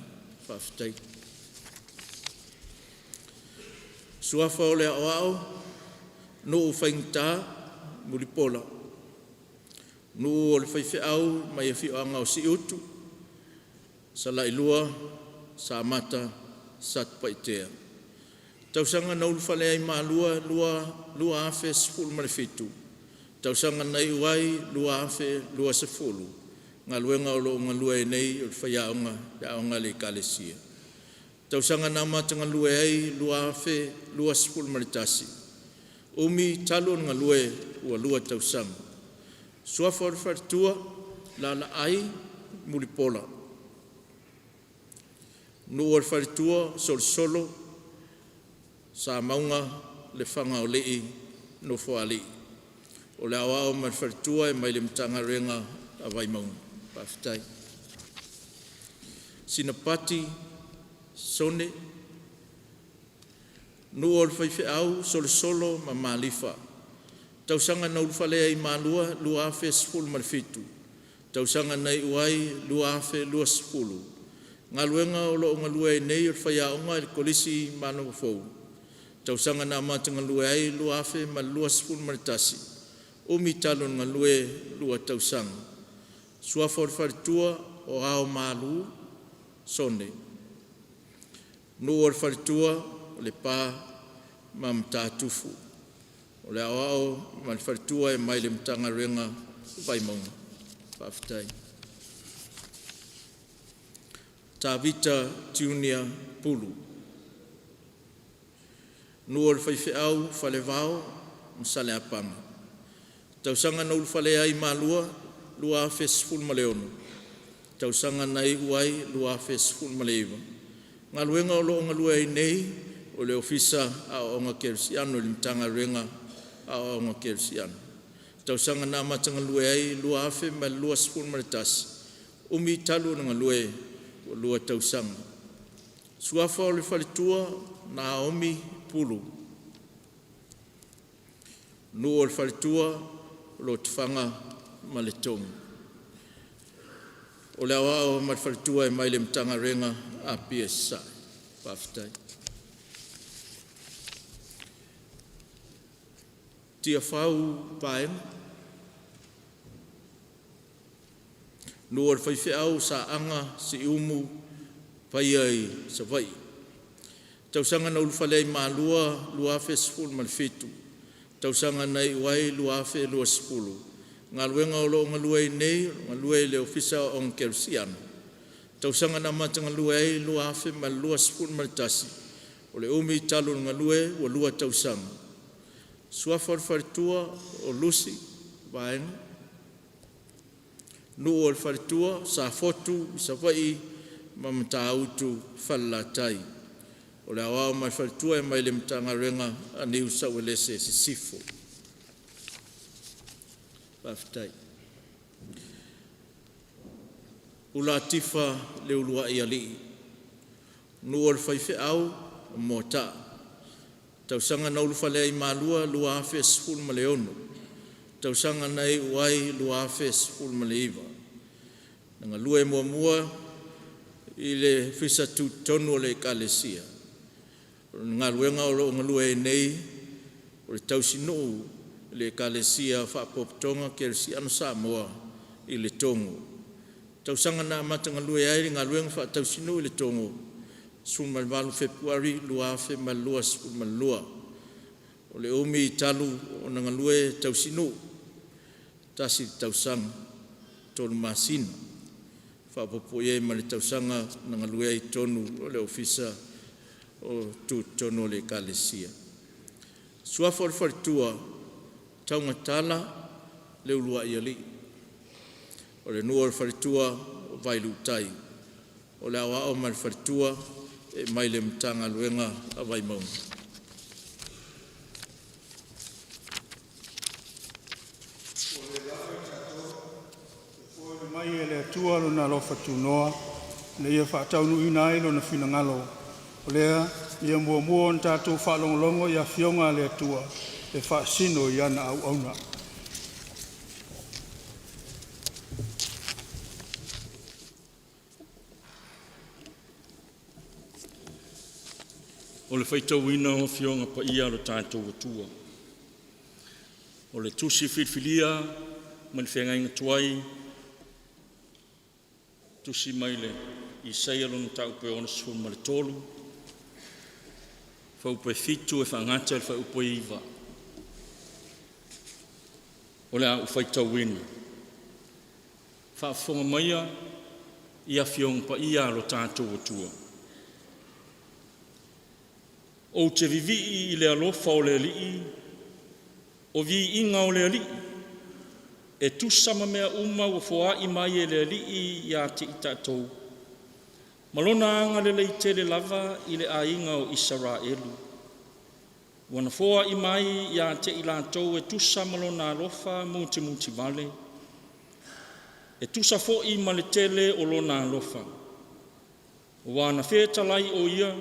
Whaafitai. Suafa o le awao nuu whaingta mulipola. Nuu o le whaiwhi au mai e whioanga o si utu. Sa lailua, sa amata, sa tupaitea. Tausanga na ulufalea i maalua lua afe sifulu marifitu. Tausanga na iwai lua afe lua sifulu. Ngā luenga o loo ngā lua e nei o whaiaonga e aonga le kalesia. Tausanga na amata ngā lua ei lua afe lua sifulu maritasi. Umi talo ngā lua ua lua tausanga. Suafa o le wharitua la la ai mulipola. Nuu o le wharitua solo sa maunga le whanga o lei no whaali. O le awao mai wharitua e mai le mtanga renga a vai maunga. Pāwhitai. Sinapati sone. Nuu o le whaiwhi au solo ma malifa. Tausanga na ulufalea i malua lua afe sifulu marifitu. Tausanga na uai lua afe lua sifulu. Ngā luenga o loo ngā lua e nei o le whaiaonga i kolisi manu fau. Tausanga na amata ngā lua ei lua afe ma lua sifulu maritasi. Umi talo ngā lua tausanga. Suafa o le wharitua o ao malu sone. Nuu o le wharitua o le pā ma mtātufu. O le ao ma le wharitua e mai le mtanga renga vai maunga. Pāwhitai. Tavita Junior Pulu. Nua o le whaiwhi au whalevao msale apanga. Tausanga na ulufalea i malua lua afe sifulu maleono. Tausanga na i uai lua afe sifulu maleiva. Ngā luenga o loo ngā lua i nei o le ofisa a onga kerisiano li mtanga renga a onga kerisiano. Tausanga na amatanga lua ei lua afe ma lua sifulu maritasi. Umi talu na ngā lua tausanga. Suafa o le wharitua Naomi Pulu. Nua o le wharitua lo tifanga ma le tongu. O le awao ma le wharitua e mai le mtanga renga a PSI. Pāwhitai. Tia whau paenga. Nua o le whaiwhi au sa anga si umu paiai sa vai. Tausanga na ulufalea i malua lua afe sifulu marifitu. Tausanga na iwai lua afe lua sifulu. Ngā luenga o loo ngā lua i nei, ngā lua i le ofisa o ngkerisiano. Tausanga na mata ngā lua i lua afe ma lua sifulu maritasi. O le umi talo ngā lua o lua tausanga. Suafa o le wharitua o Lucy vaenga. Nuu o le wharitua sa fotu i sa vai ma mta autu whalalatai. O le awao mai wharitua e mai le mtanga renga a New South Wales sifo. Whaftai. Ula tifa le ulua i ali. Nua le whaife au mo ta. Tausanga na ulufa lea i malua lua afe sifuru ma le ono. Tausanga nei uai lua afe sifuru ma le iwa. Nanga lua e mua i le fisa tu tonu o le kalesia. Ngā luenga o lo ngalua e nei o le tausinu le kalesia whaapopotonga ke le si ano Samoa i le tongo. Tausanga na amata ngalua e aere ngā luenga whaatausinu i le tongo. Sulu malvalu Februari lua afe malua sulu malua. O le umi i talu o na ngalua e tausinu. Tasi tausanga tolu masina. Whaapopo e ma le tausanga na ngalua i tonu o le ofisa o tu tono le kalesia. Sua wharitua taunga tala le ulua i ali. O le nua wharitua o vailu tai. O le awa o ma le wharitua e mai le mtanga luenga a vai maunga. Mai e le atua lo na lofa tunoa, le ia whaataunu ina ilo na whina ngalo. O lea, ia mua on tātou whaalongolongo ia whionga le atua, e whaasino i ana au auna. O le whaitau ina o whionga pa ia lo tātou atua. O le tusi whilwhilia, ma le whenga inga tuai, tusi maile i seia lona taupe ona sifuru ma le tolu, whaupe fitu e whangata le whaupe iwa. O le au whaitau ina. Whaafonga maia ia whionga pa ia lo tātou atua. O te vivi i le alofa o le alii, o vi inga o le alii, e tusama mea uma o foa i mai e le alii ia te itatou. Malona anga le leite le lava i le ainga o Israelu. Wana foa i mai ia te ilatou e tusa malona alofa muti vale. E tusa fo i ma le tele o lona alofa. Wana whetalai o ia,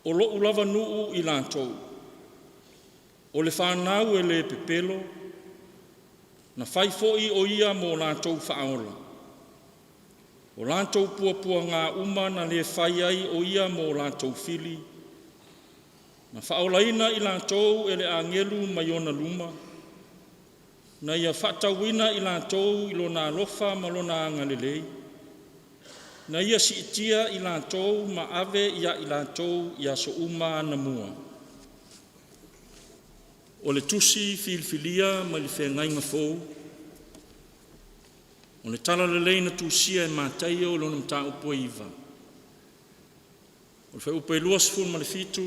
o lo ulava nuu i latou. O le whanau e le pepelo, na whai fo'i o ia mo latou whaola. O latou puapua ngā uma na le whai ai o ia mo latou fili. Na whaolaina i latou e le angelu mai ona luma. Na ia whatauina i latou i lona alofa ma lona angalelei. Na ia si itia i latou ma ave ia i latou ia so uma na mua. O le tusi filfilia ma le whengainga fōu. O le tala le leina tusia e mātai o lona mta upo iwa. O le whai upo e lua sifun ma le fitu.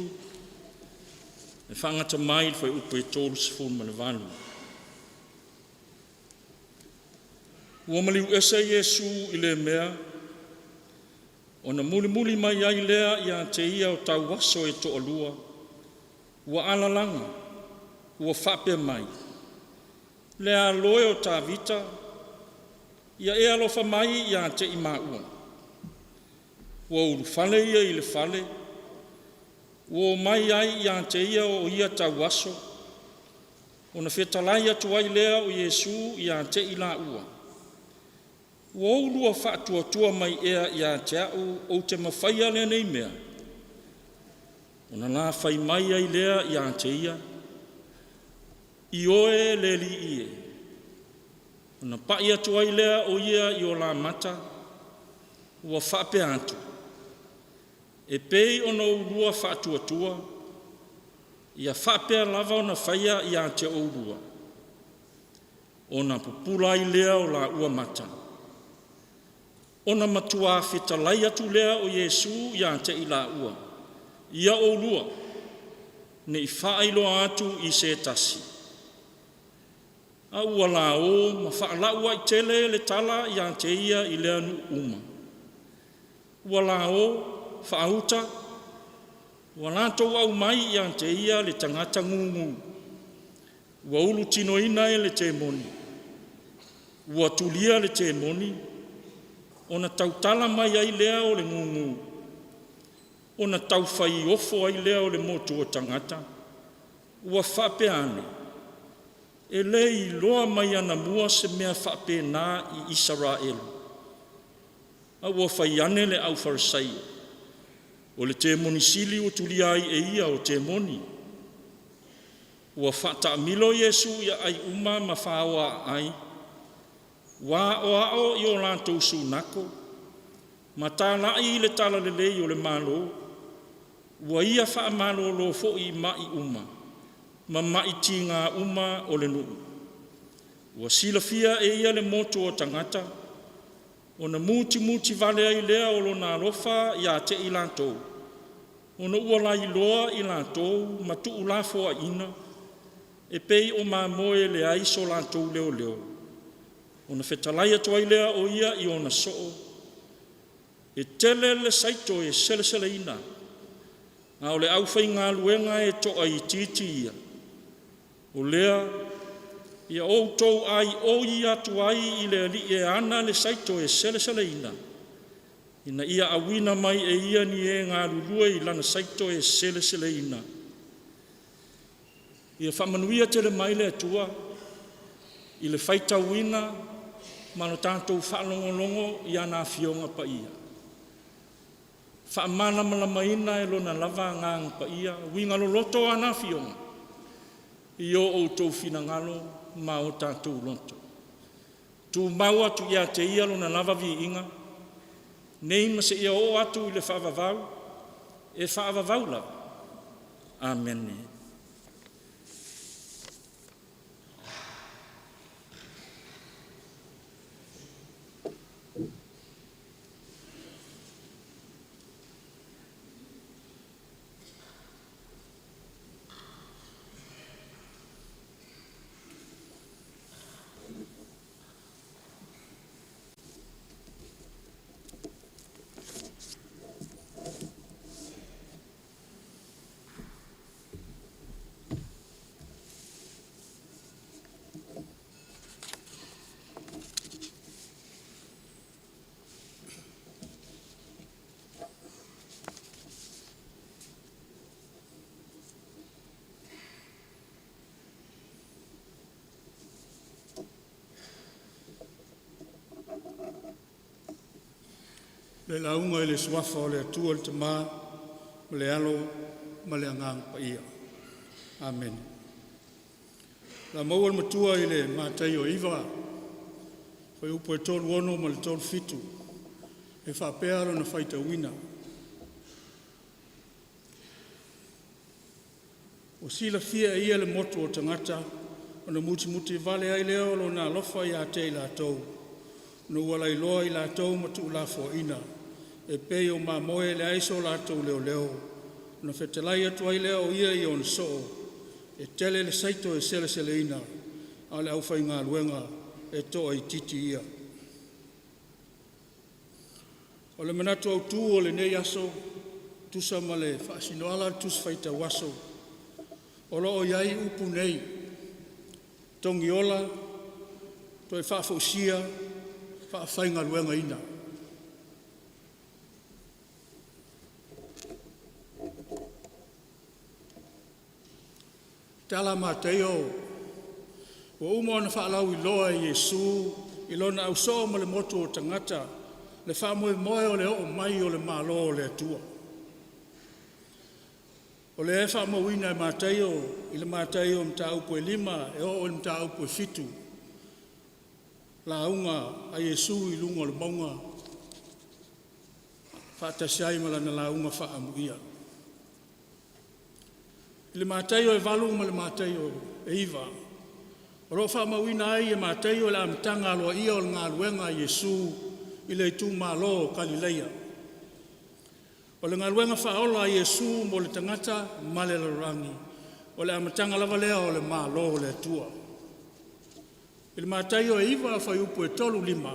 E whangata mai le whai upo e tolu sifun ma le valu. Ua maliu esa Yesu i le mea. O na muli mai ai lea ia te ia o tau waso e to alua. Ua alalanga, ua whape mai. Lea loe o tā vita, ia e alofa mai ia te i maua. Ua uru fale ia i le fale. Ua mai ai ia te ia o ia tau waso. O na whetalai atu ai lea o Yesu ia te i la ua. Ua ulua whaatua mai ea ia te au o te mawhaia lea nei mea. O na la whai mai ai lea ia te ia. I oe le li ie. O na pai atu ai lea o ia i o la mata. Ua whape atu. E pei o na ulua whaatua. Ia whape lava o na whaia ia te ulua. O na pupula ai lea o la ua mata. Ona matua whetalai atu lea o Yesu ia te ila ua. Ia o lua. Ne i whaeilo atu i se tasi. A ua la o ma whaalaua i tele le tala ia te ia i lea nu uma. Ua la o whaauta. Ua la tau au mai ia te ia le tangata ngungu. Ua ulu tinoina e le te moni. Ua tulia le te moni. Ona tautala mai ai lea o le ngungu. Ona taufai ofo ai lea o le motu o tangata. Ua whape ane. E le I loa mai ana mua se mea whape nā I Israelu. A ua whai ane le au Farisai. O le te moni sili o tulia ai e ia o te moni. Ua whata milo Yesu ia ai uma ma whaoa ai. Wa o ao I o lantou sunako. Ma tāna I le tala le lei o le malo. Ua ia wha malo lo fo I mai uma. Ma mai tinga uma o le nuu. Ua silafia e ia le moto o tangata. O na muti vale ai lea o lo na rofa ia te I lantou. O na ua lai loa I lantou ma tu ulafo a ina. E pei o ma moe le aiso lantou leo leo. O na whetalai atu ai lea o ia I ona soo. E tele le saito e sele ina. A o le au whai ngā luenga e toa I titi ia. O lea, ia outou ai o I atu ai I le ali e ana le saito e sele ina. Ina ia awina mai e ia ni e ngā lulua I lana saito e sele ina. Ia whamanuia te le mai le atua. I le whaita wina, mano tātou whaalongolongo I ana fionga pa ia. Whaamana malamaina e lona lava ngang pa ia. Winga lo loto ana fionga. I o outou finangalo ma o tātou loto. Tu maua tu ia te ia lona lava vi inga. Nei ma se ia o atu I le whaavavau. E whaavavau la. Amen. Le launga I le swafa o le atua le tamā, ma le alo, ma le angang pa ia. Amen. La maua le matua I le mātai o iwa, whai upo e tolu ono ma le tolu fitu, e whapearo na whaita wina. O sila fia ia le motu o tangata, o na muti vale ai leo lo na lofa I a te I la tau. No wala I loa I la tau ma tu la fo ina. E pei o ma moe le aiso la tau leo. Na whetalai atu ai leo ia I on so. E tele le saito e sele ina. A le au whai ngā luenga e toa I titi ia. O le manatu au tū o le nei aso. Tusa ma le whaasinoala tus whaita waso. O lo o iai upu nei. Tongi ola. Toi whaafausia. Whaafai ngā luenga ina. Tala mateo, o umo na whaalau I loa I Yesu, I lona au so ma le motu o tangata, le whaamoe moe o le o mai o le malo o le atua. O le e whaamawina I mateo, I le mateo mta upo e lima, e o mta upo e fitu. La unga a Yesu I lunga o le maunga, whaatasiai ma lana la unga whaamuia. I le mātaio e walu ma le mātaio e iwa. O ro whaamawina ai e mātaio le amitanga aloa ia o ngā luenga Yesu I le tu malo o Galileia. O le ngā luenga whaola Yesu mo le tangata ma le larangi. O le amitanga lava lea o le malo o le tua. I le mātaio e iwa whai upu e tolu lima.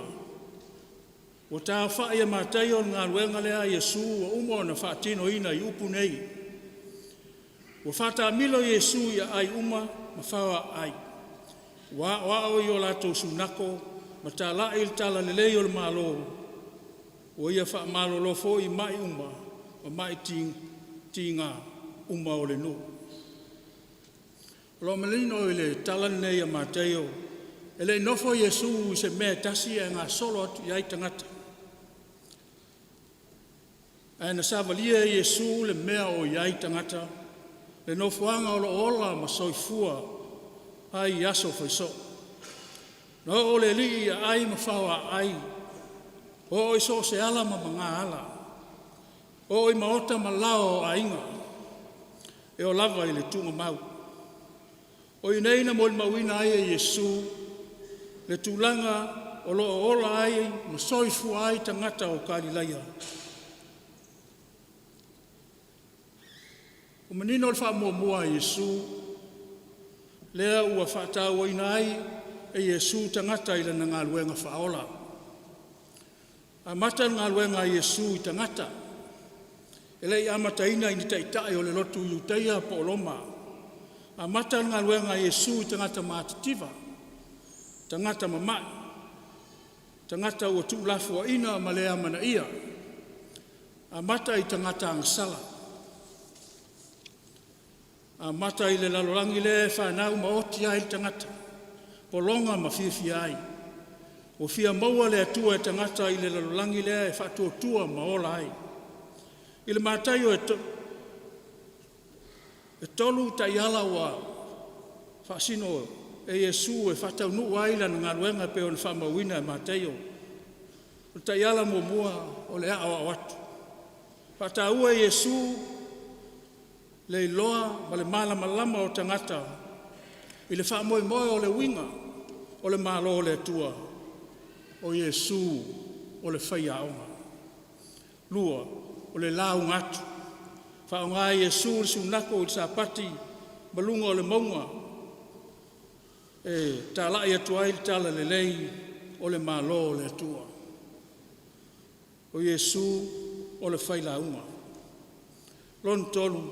O tā whae e mātaio ngā luenga lea Yesu o umo na whaatino ina I upu nei. Ua whātāmilo Iesu ia ai uma ma whawa ai. Wa o i o lātou sunako, ma tā la il tala lelei o le mālo. Ua ia wha mālo lo fo i mai uma, ma mai tinga uma o le nu. Lo malino i le tala nei a Mateo, e le nofo Iesu i se mea tasi e ngā solo atu iai tangata. E na savalia Iesu le mea o iai tangata, le nofuanga o lo ola ma soifua ai aso faiso. No o le li ai ma whawa ai, o iso se ala ma mga ala, o i maota ma lao a inga, e o lava i le tunga mau. O i neina mo i mawina ai e Iesu, le tūlanga o lo ola ai ma soifua ai tangata o Kalilaia. O manino o le wha mua Iesu, lea ua whaatau ina ai e Iesu tangata i lana ngā luenga whaola. A mata ngā luenga Iesu i tangata, e lei amata ina i ni taitai o le lotu i uteia po oloma. A mata ngā luenga Iesu i tangata mātitiva, tangata mamai, tangata ua tūlafu a ina ma lea mana ia. A mata i tangata angasala. A mata i le lalorangi le whanau ma oti ai tangata, polonga ma whiwhi ai. O whia maua le atua e tangata i le lalorangi le e whatua tua ma ola ai. I le mātai o e tolu tai ala wa whaasino e Iesu e whatau nuu ai lana ngā ruenga pe o na whamawina e mātai o. O tai ala mua o le a o atu. Whataua e Iesu le iloa ma le malama o tangata i le whaamoe o le winga o le malo o le atua o Iesu o le whaia aonga. Lua o le lau ngatu whaonga Iesu le sunako i sapati malunga o le maunga e tālai atua i tala le lei o le malo o le atua o Iesu o le whaila aunga. Lon tolu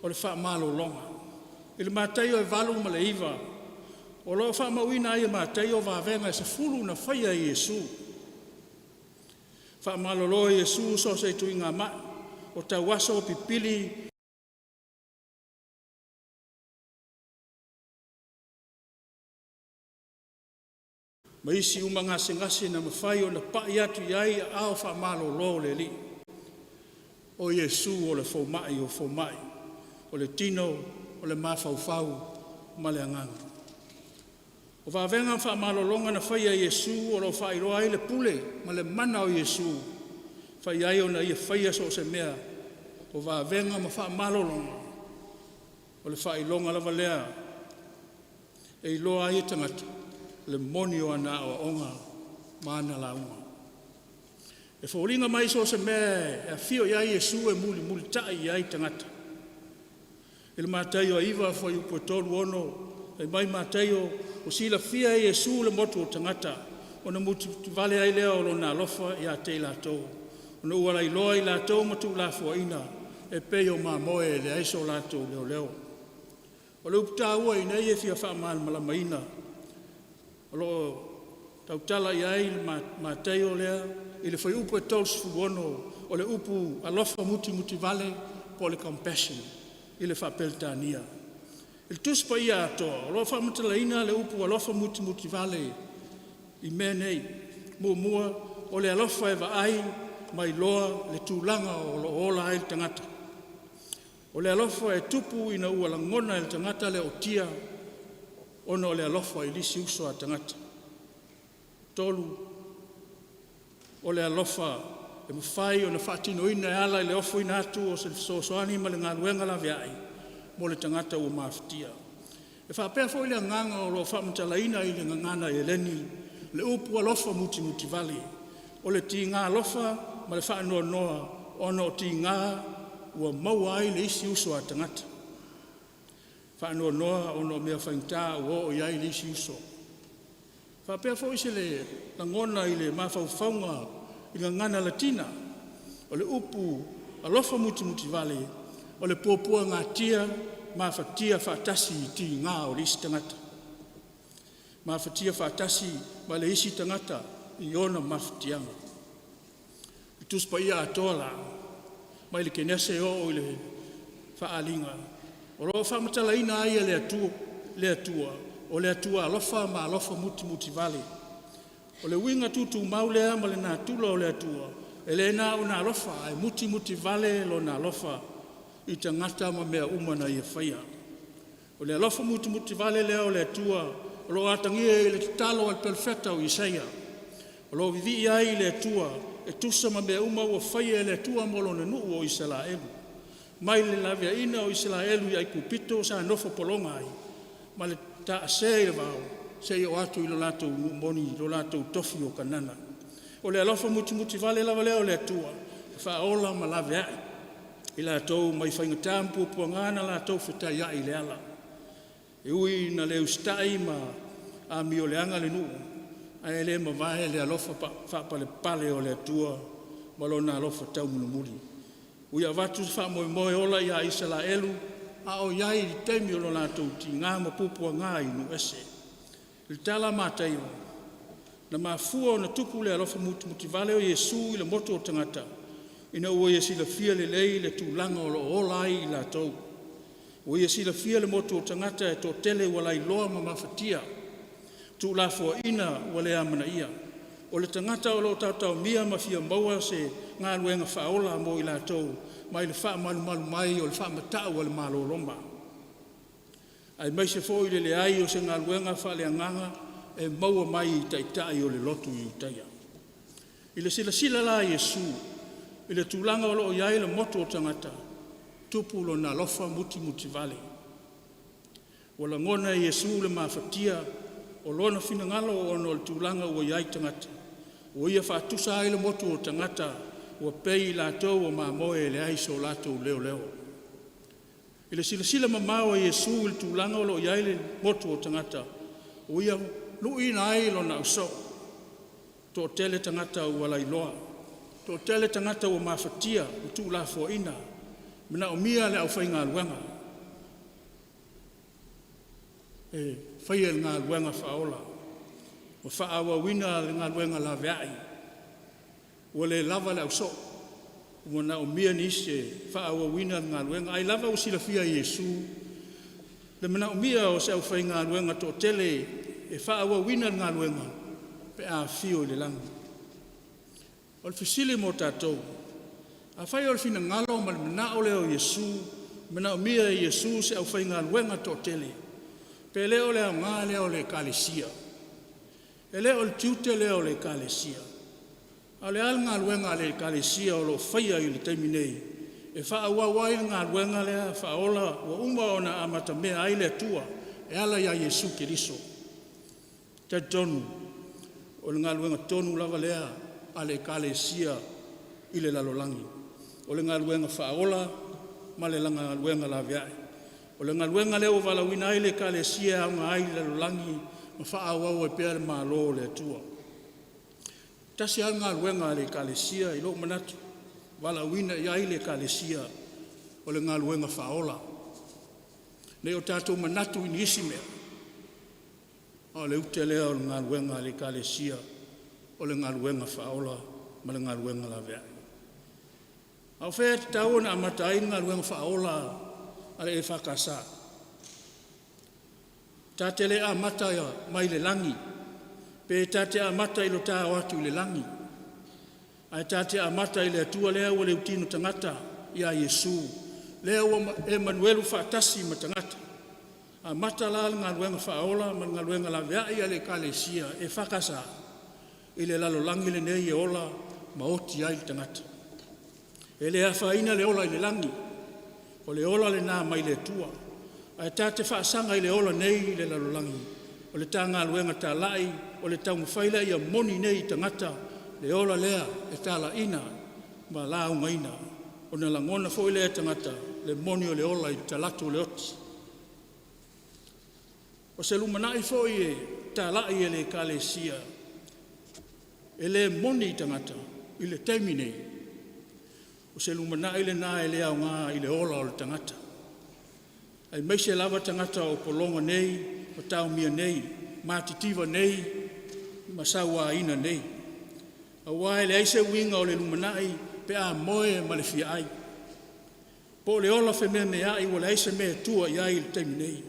o le whaamalo longa. I le mātai o e walu ma le iwa. O lo whaamawina ai e mātai o wāwenga e se fulu na whaia i Iesu. Whaamalo lo i Iesu so se tui ngā mai. O tau waso o pipili. Ma isi uma ngase na mawhai o na pai atu iai a ao whaamalo lo le li. O Iesu o le fomai o fomai. O le tino, o le mawhauwhau, ma le anganga. O whawenga whaamalolonga na whaia Iesu, o lo whairoa ai le pule, ma le mana o Iesu. Whai ai o na ia whaia so se mea, o whawenga ma whaamalolonga. O le whailonga lava lea, e iloa ai tangata, le moni o ana o onga, ma ana launga. E whaulinga mai so se mea, e whio iai Iesu e muli tai iai tangata. Ele mātai o iwa foi upo tolu ono, e mai mātai o sila fia e Iesu le motu o tangata, o na mutu vale ai lea o lona alofa i a te lātou. O na uala i loa i lātou matu lāfua ina, e pei o māmoe le aiso lātou leo leo. O le upta ua i nei e fia whaamal malamaina. O lo tautala i ai mātai o lea, i le foi upo e tolu sifu ono, o le upu alofa muti vale, po le compassion. I le whapeltania. Il tuspa ia atoa, o lo whamatalaina le upu alofa muti vale i mea nei, mua o le alofa e ai mai loa le tūlanga o lo ola ai tangata. O le alofa e tupu ina ua langona e tangata le otia, ono o le alofa i lisi uso a tangata. Tolu, o le alofa e mawhai o na whaatino ina e ala i le ofo ina atu o se soani ma le ngā luenga la viai mo le tangata ua mawhitia. E whaapea fo i le nganga o lo whamatalaina i le ngangana e leni le upu alofa muti vale o le ti ngā alofa ma le whaanoa noa ono o ti ngā ua maua ai le isi uso a tangata. Whaanoa noa ono mea whaingta ua o iai le isi uso. Whaapea fo i se le langona i le mawhauwhaunga i ngā ngana latina, o le upu alofa muti vale, o le pōpua ngā tia, mawhatia whaatasi i ti ngā o le isi tangata. Mawhatia whaatasi ma le isi tangata i ona mawhatianga. I tuspa ia atoa la, mai le kenese o i le whaalinga. O roa whamatala ina aia le atua, o le atua alofa ma alofa muti vale. O le winga tutu maulea ma le nā tula o le atua, e le nā una alofa, ai muti vale lo nā alofa, i tangata ma mea umana i e whaia. O le alofa muti vale lea o le atua, o lo atangia i le talo al perfecta o Isaia. O lo vivi ai le atua, e tusa ma mea uma ua whaia e le atua molo na nuu o Israelu. Mai le lavia ina o Israelu i ai kupito sa nofo polonga ai, ma le ta se e vau, se i o atu i lo lato moni, lo lato tofi o kanana. O le alofa muti vale lava leo le atua, wha ola ma lavia ai. I la tau mai whaingatampu puangana la tau whitai ai le ala. E ui na leo stai ma a mi o le anga le nuu. Ai le ma vahe le alofa whapale pale o le atua ma lo na alofa tau munumuri. Ui a watu wha moe ola ia Israelu a o iai i teimi o lo la tau ti ngā ma pupua ngā i nu ese. I tala mātai o. Na mafua o na tupu le alofa muti vale o Yesu i le moto o tangata. Ina ua ia sila fia le lei le tūlanga o lo olai i la tau. Ua ia sila fia le motu o tangata e tō tele wala i loa ma mawhatia. Tu la fua ina wale amana ia. O le tangata o lo tautau mia ma fia maua se ngā luenga whaola mo i la tau. Mai le wha malu mai o le wha matau o le malo lomba. Ai mai se fo i le ai o se ngā luenga wha le anganga e maua mai i taitai o le lotu i utaia. I le sila la Yesu. I le tūlanga o loo iai le moto o tangata, tupu lo na lofa muti vale. O la ngona Yesu le mawhatia, o lona finangalo o no le tūlanga o iai tangata. O ia whaatusa ai le moto o tangata, o pei lātou o mamoe le aiso lātou leo. I le sila mamao Yesu le tūlanga o loo iai le moto o tangata, o ia luina ai lo na uso, to tele tangata o wala iloa. Tō tele tangata o mawhatia, o tū la fo ina, mina o mia le au whai ngā luenga. E whai e ngā luenga whaola, o whaawa wina le ngā luenga la veai, o le lava le au so, o na o mia nise whaawa wina le ngā luenga, ai lava o sila fia Yesu, le mina o mia o se au whai ngā luenga tō tele e whaawa wina le ngā luenga, pe a fio le langa. O le fisili mo tātou. A whai o le fina ngalo ma le mana o leo Yesu, mana o mia Yesu se au whai ngā luenga tō tele. Pe leo leo ngā leo le kālesia. E leo le tiute leo le kālesia. A le al ngā luenga le kālesia o lo whaia i le taiminei. E wha awa wai ngā luenga lea wha ola wa uma o na amata mea ai le tua e ala ia Yesu Kiriso. Te tonu. O le ngā luenga tonu lava lea ale kālesia i le lalolangi. O le ngaluenga whaola, ma le ngaluenga la veai. O le ngaluenga leo walawina ai le kālesia au ngā ai le lalolangi, ma whaawau e pēr mā lo le tua. Tasi au ngaluenga le kālesia i lo manatu, walawina i ai le kālesia o le ngaluenga whaola. Ne o tātou manatu i nisi mea. O le ute lea o le ngaluenga le kālesia, o le ngaluenga whaola, ma le ngaluenga la veai. Au whea te tau na amatai ngaluenga whaola a le e whakasa. Tā te le amata mai le langi, pe tā te amata i lo tā watu i le langi. Ai tā te amata i le atua lea o le utino tangata i a Yesu, lea o Emanuelu whaatasi ma tangata. Amata la ngaluenga whaola, ma ngaluenga la veai a le kālesia e whakasa. I le lalolangi le nei e ola ma oti ai le tangata. E le awhaina le ola i le langi, o le ola le nā mai le tua. A tā te whaasanga i le ola nei i le lalolangi, o le tā ngā luenga tā lai, o le taunga whaila i a moni nei tangata, le ola lea e tā la ina, ma la unga ina, o na langona fo i le tangata, le moni o le ola i talatu le oti. O se lumanai fo i e tā lai e le kālesia, e le moni tangata, i le taimi nei. o se lumana ile na ile au ngā ile ola o le tangata. Ai mai se lava tangata o polonga nei, o tau mia nei, mātitiva nei, masaua ina nei. A wai le aise winga o le lumanai pe a moe ma le fia ai. Po le ola fe me ai o le aise me tua i ai le taimi nei.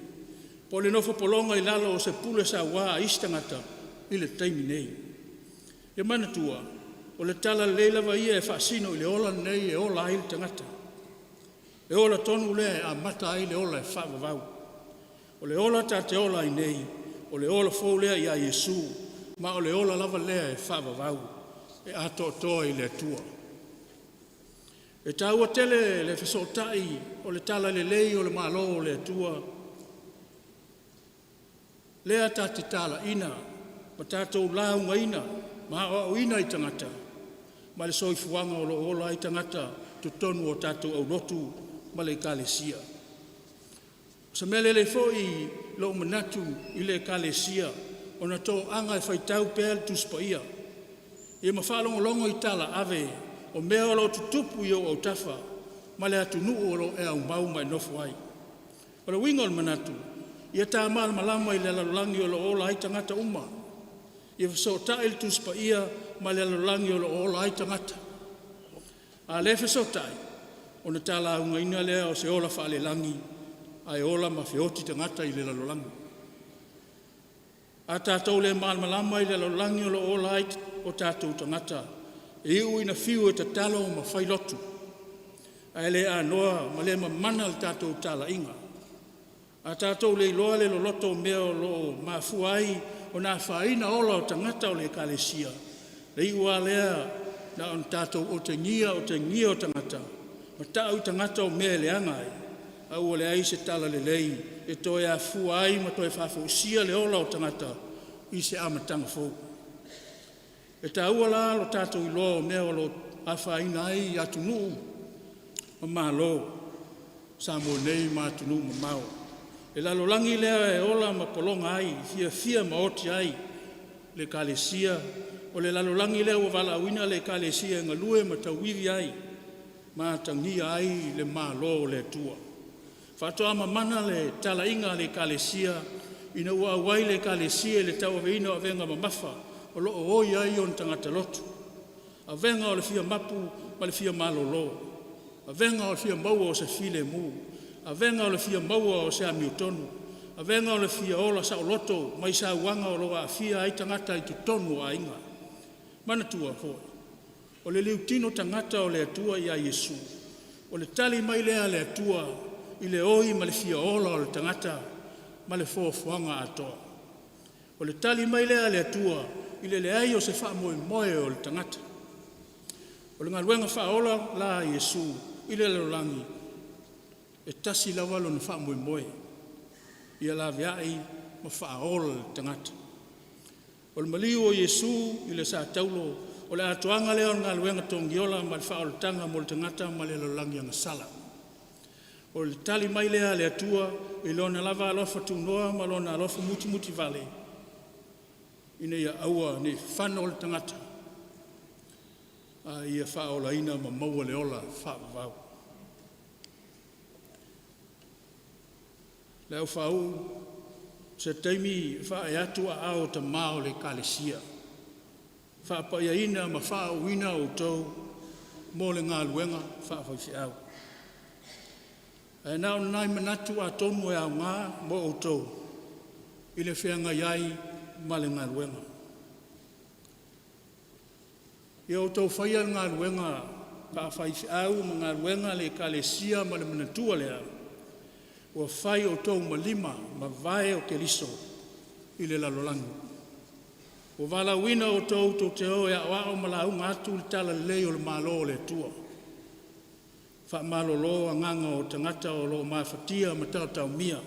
Po le nofo polonga i lalo o se pule sa wā istangata i le taimi nei. E mana tua, o le tala leila wa ia e whaasino i le ola nei e ola ai le tangata. E ola tonu le a mata ai le ola e whaavavau. O le ola ta te ola i nei, o le ola fōu lea i a Yesu, ma o le ola lava lea e whaavavau, e ato toa i le tua. E taua tele le fesotai o le tala le lei o le malo o le tua. Lea ta te tala ina, ma tātou launga ina, ma o ina i tangata. Ma le soifuanga o lo ola i tangata, tu tonu o tātou au lotu, ma le kalesia. Sa mele le foi lo manatu i le kalesia, o na tō anga e whaitau pēl tuspaia. E mawhalongo longo i tala ave, o mea o lo tutupu i o au tafa, ma le atu nuu o lo e au mau mai nofu ai. O le wingo le manatu, ia tā mal malama i le lalulangi o lo ola ai tangata uma. Ia so ta il tuspaia, ma le lalulangi o lo ola ai tangata. A le so tai, o na tala unga ina lea o se ola whaale langi, ai ola ma whioti tangata i le lalulangi. A tātou le mal malama i le lalulangi o lo ola ai o tātou tangata, e iu ina fiu e ta talo ma whailotu. A le a noa ma le ma mana le tātou tala inga. A tātou le iloa le loloto mea o lo ma fuai o nā whaina ola o tangata o le kalesia. Le iua lea na on tātou o te ngia o tangata. Ma tau tangata o mea le angai. Au o le ai se tala le lei e toi a fuai ma toi whawhausia le ola o tangata i se amatanga fōu. E ta ua la lo tātou iloa o mea o lo a whaina ai atu nuu ma malo sa mo nei ma atu nuu ma mao. E lalo langi lea e ola ma polonga ai, fia ma oti ai le kalesia, o le lalo langi lea ua wala awina le kalesia ngā lue ma tauwivi ai, ma tangia ai le malo le tua. Whatoa ma mana le tala inga le kalesia, ina ua awai le kalesia le tau aveina o venga ma mafa, o lo oi ai on tangata lotu. A venga o le fia mapu, ma le fia malolo. A venga o le fia maua o se file mu. A venga o le fia maua o se amiutonu. A venga o le fia ola sa o loto, mai sa wanga o loa a fia ai tangata i tu tonu a inga. Mana tua hoi. O le liutino tangata o le atua i a Yesu. O le tali mai lea le atua, i le oi ma le fia ola o le tangata, ma le fōfuanga atoa. O le tali mai lea le atua, i le ai o se wha moe o le tangata. O le ngaruenga wha ola la Yesu, i le lolangi, e tasi la walo na wha moe. Ia la viai ma wha ola le tangata. O le maliu o Yesu, i le sa taulo, o le atuanga leo ngā luenga tongiola ma le wha o le tanga mo le tangata ma le lolangi anga sala. O le tali mai lea le atua, i lona lava alofa tunoa ma lona alofa muti vale. Ina ia aua ni whano le tangata. A ia wha ola ina ma maua le ola wha vau. Leo whau, se teimi wha e atu a ao ta mao le kalesia. Wha pa ia ina ma wha o ina o tau, mō le ngā luenga wha whaifi au. E nao nai manatu a tonu e au ngā mō o tau, i le whianga iai ma le ngā luenga. Ia o tau whaia ngā luenga, pa whaifi au ma ngā luenga le kalesia ma le manatua lea, ua whai o tau ma lima ma vae o keliso i le lalolangu. O wala wina o tau to te o e awao ma la unga atu le tala lei o le malo o le tua. Wha malolo a nganga o tangata o lo mawhatia ma tau mia.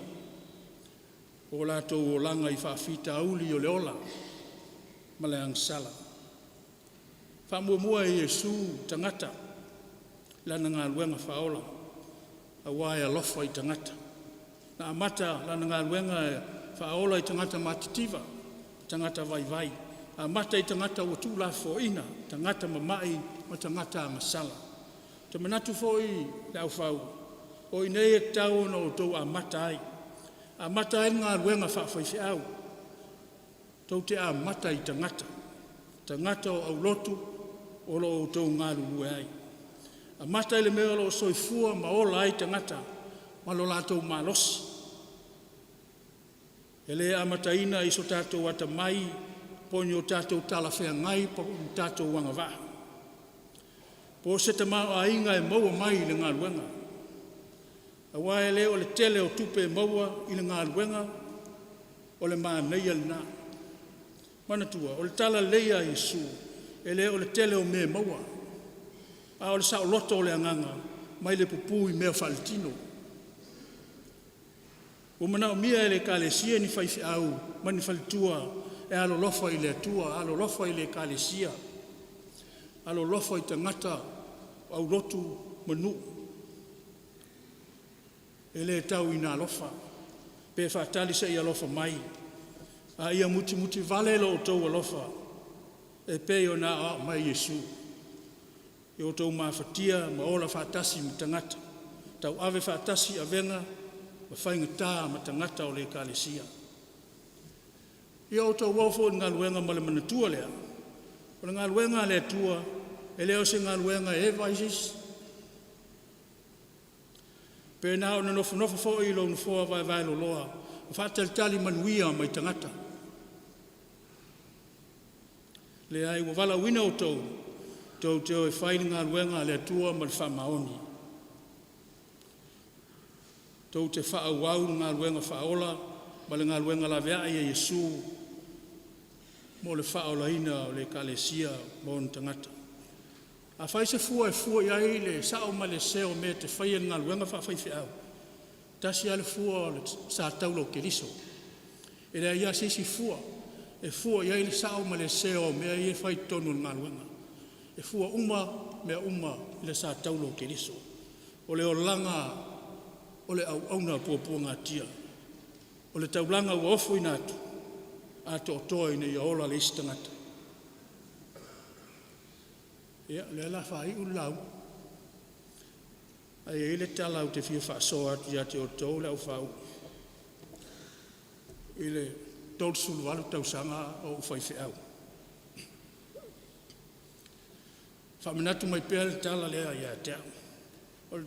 O lātou o langa i whaafita auli o le ola, ma le angsala. Whamuamua i Yesu tangata, lana ngā luenga whaola, a wae alofa i tangata. Na amata lana ngā luenga whaola i tangata matitiva, tangata vai. A mata i tangata o tūla fo ina, tangata mamai, ma tangata amasala. Te manatu foi le au fau. O i nei e tau na o tau a mata ai. A mata ai ngā ruenga whawhai au. Tau te a mata i tangata. Tangata o au lotu o lo o tau ngā rurue ai. A mata i le mea lo soifua ma ola ai tangata. Ma lo lātou mālosi. E le a mata ina i so tātou ata mai. Poni o tātou tala whea ngai po tātou wanga waha. Po se te mao a inga e maua mai i le ngā ruenga. A wae leo o le tele o tupe maua i le ngā ruenga o le maa neia le nā. Manatua, o le tala leia i su, e leo o le tele o me maua. A o le sa o loto o le anganga, mai le pupu i mea whaletino. O mana o mia e le kālesia ni whaifi au, mani whaletua e alo lofa i le atua, alo lofa i le kālesia. Alo lofa i tangata au lotu manu. E le tau i nā lofa, pe whaatali sa i alofa mai. A ia muti vale lo o tau alofa, e pe o nā a mai Yesu. E o tau mawhatia, ma ola whaatasi mi tangata. Tau ave whaatasi a venga, ma whainga tā ma tangata o le kālesia. Ia o tau wawho i ngā luenga ma le manatua lea. O le ngā luenga le tua, e leo se ngā luenga e vaisis. Pe nā o na nofo fo i lo nufoa vai lo loa. Whātalitali manuia mai tangata. Le ai wa wala wina o tau. Tau teo e whaini ngā luenga le tua ma le whamaoni. Tau te whaawau ngā luenga whaola, ma le ngā luenga la vea i Yesu. Mo le whaola ina o le kālesia mo na tangata. A whai se fua e fua iai le sao ma le seo me te whaia ngā luenga whawhai au. Tasi ale fua le sa taulo keriso. E le ia sisi fua. E fua iai le sao ma le seo me ai e whai tonu ngā luenga. E fua uma mea uma le sa taulo keriso. O le o langa o le au auna puapua ngā tia. O le taulanga ua ofu inatu. A to otoa ina ia ola le istangata. Ia, le la whai ulau. Ai e le tala au te fia whaasoa atu ia te o tau le au whau. I le tolu sulu alu tausanga o whai whiau. Whamanatu mai pēr le tala lea ia te au. O le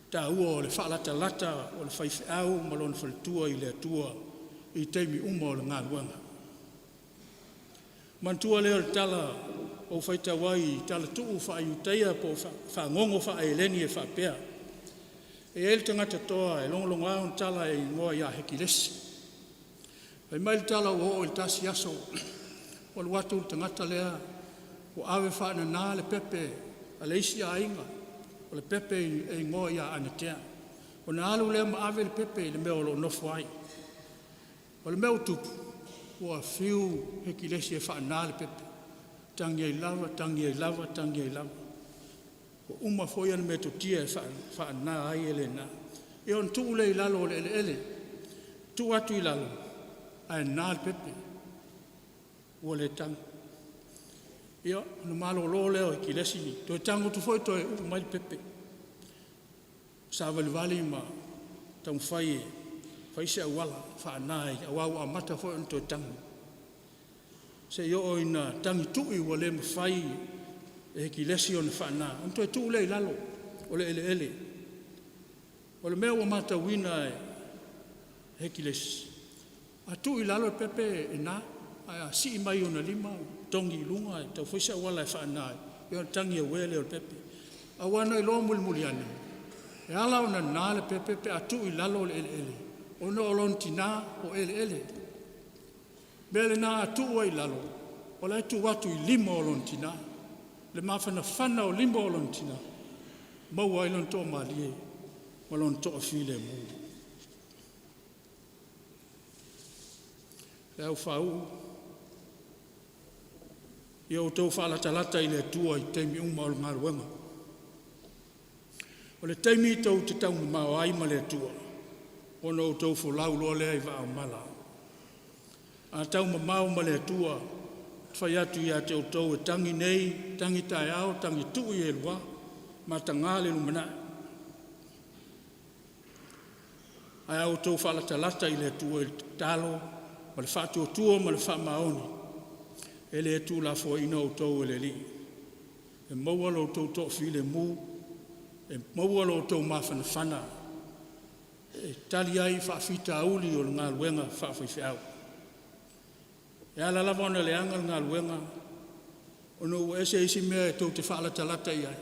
tā ua o le whaalata lata o le whai whiau malona whalitua i le atua i teimi uma o le ngā ruanga. Mantua leo le tala o whaita wai tala tuu whaaiuteia po whaangongo whaaeleni e whaapea. E ele tangata toa e longolongo aon tala e ngoa ia heki lesi. Pai mai le tala o il tasi aso o le watu tangata lea o awe whaana nā le pepe a leisi a inga o le pepe e ngoa ia anatea. O na alu lea ma awe le pepe le meo lo nofo ai. O le meo tupu o a fiu heki lesi e whaana le pepe. Tangi ai lava, tangi ai lava, tangi ai lava. O uma foi ana me totia e whaana ai ele nā. E on tuu le lalo o le ele. Tu atu i lalo. Ai nā le pepe. Ua le tang. Ia, no malo lo leo e ki lesi ni. To e tango tu foi to e mai le pepe. Sa vali ma tau whai e. Whai se awala, whaana ai. Awau a mata foi on to e tango. Se yo o ina tangi tui ua le mawhai e ki lesi o na whaana. Anto e tuu lei lalo o le ele. O le mea ua mata wina e ki lesi. A tui lalo e pepe e nā. A si mai o na lima, tongi lunga e tau whaisa wala e whaana. E o tangi a wele o le pepe. A wana i loa muli ane. E ala o na nā le pepe pe a tui lalo o le ele. O na olon tina o ele. Bele nā atu ai lalo, o lai tu watu i lima o lontina, le mawhana whana o lima o lontina, mau ai lon tō malie, ma lon tō while mū. Le au whau, i au tau whaalatalata i le tua i teimi uma o ngā ruenga. O le teimi tau te tau mao ai ma le tua, o no tau wholau loa lea i wa au mala. A tau mamau ma le tua, whai atu ia te o tau e tangi nei, tangi tai au, tangi tui e lua, matanga le lumana ai au tau fala talata i le tua i talo ma le fatu tua ma le fa maoni e le tu la fo ina o tau e le li e maua lo tau to file mu e maua lo tau mafana fana e tali ai fa fita uli o ngā luenga fa fi au e ala la vona le anga ngā luenga ono ese isi mea e tau te fala talata i ai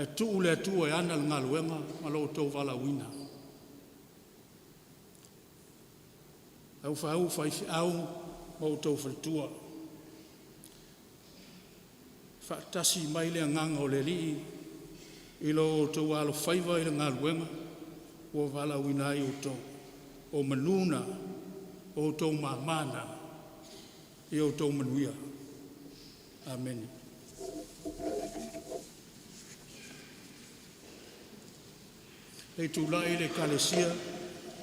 e tu le tu e ana ngā luenga ma lo tau vala wina au fa au mo tau faltua fa tasi mai le nganga o le li i lo tau alo faiva i ngā luenga o vala wina i o tau o manuna o tau mamana i o tau manuia. Amen. Hei tu lai le kalesia,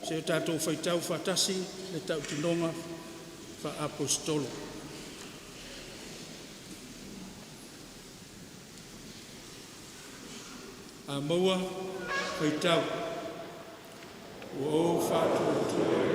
se tātou whaitau whatasi, le tau tinonga, wha apostolo. A maua, whaitau, o whātua tua,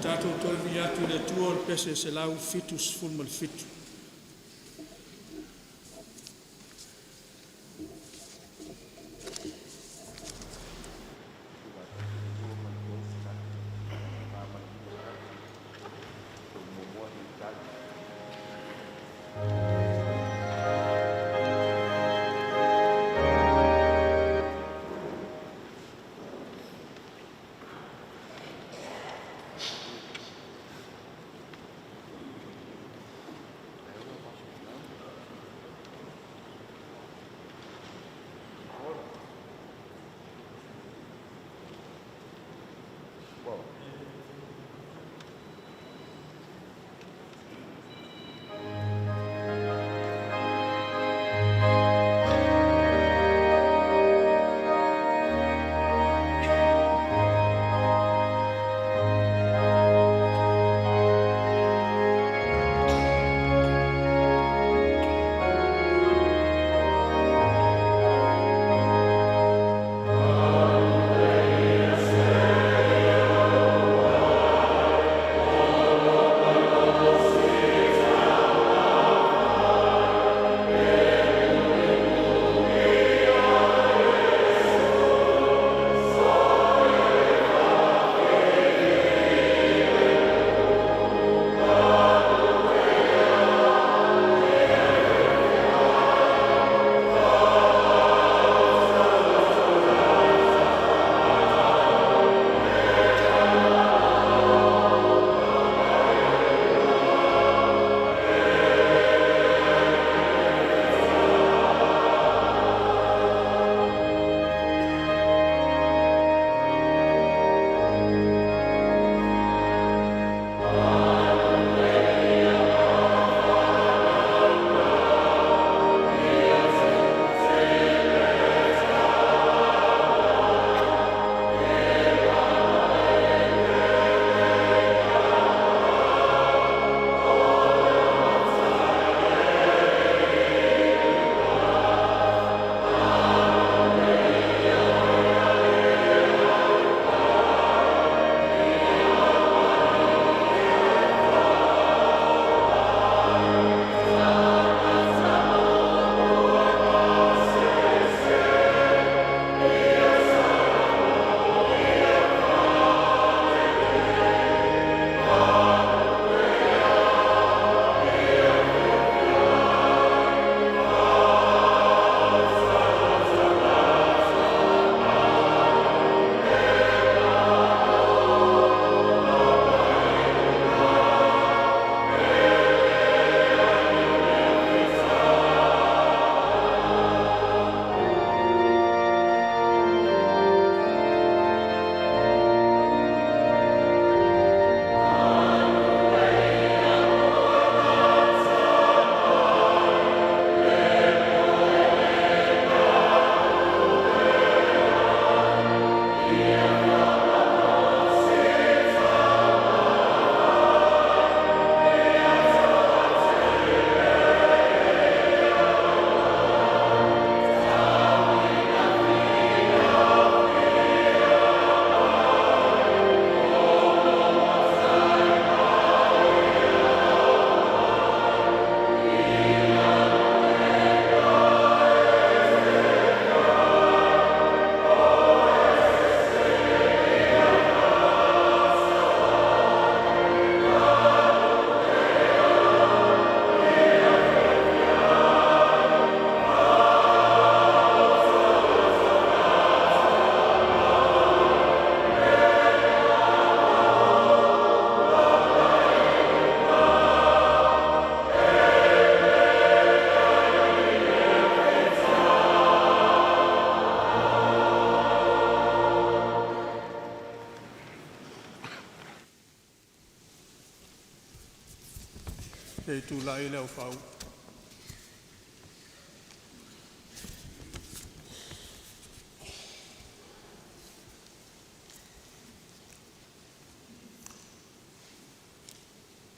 Tātou tolvi atu le tua o pese se lau fitus fulmal fitu. tu lai leo whau.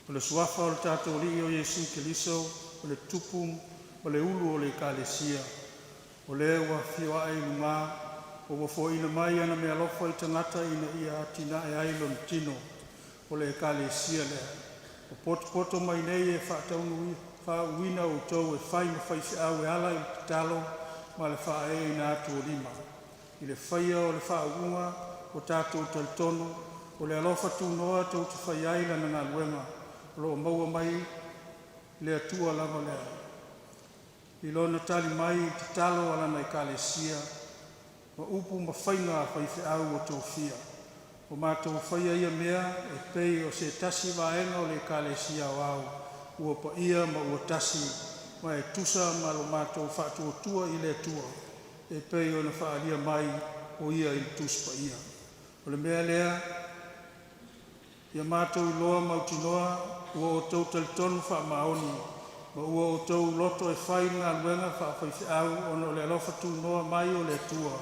O le suafa o le tātou li o Iesu Keliso, o le tupu, o le ulu o le kalesia, o le ua whioa e lunga, o wafo ina mai ana mea lofa I tangata ina ia atina e ailon tino, o le kalesia lea. O poto mai nei e whauina o tau e whai ma whai se au e ala I talo, ma le wha e ina atu o lima. I le whaia o le whaunga, o tātou taltono, o le alofa tu noa tau te whai aila na ngā luenga, lo maua mai le atua lava lea. I lona tali mai te talo ala na kalesia, ma upu ma whainga whaife au o tōwhia. O mātou whaia ia mea e pei o se tasi waenga o le kalesia o au, ua pa ia ma ua tasi, ma e tusa ma lo mātou whātua tua I le tua, e pei o na whaalia mai o ia I tus pa ia. O le mea lea, ia mātou loa mautinoa, ua o tau talitonu wha maoni, ma ua o tau loto e whai ngā luenga wha whaifi au ono le alofa tu noa mai o le tua,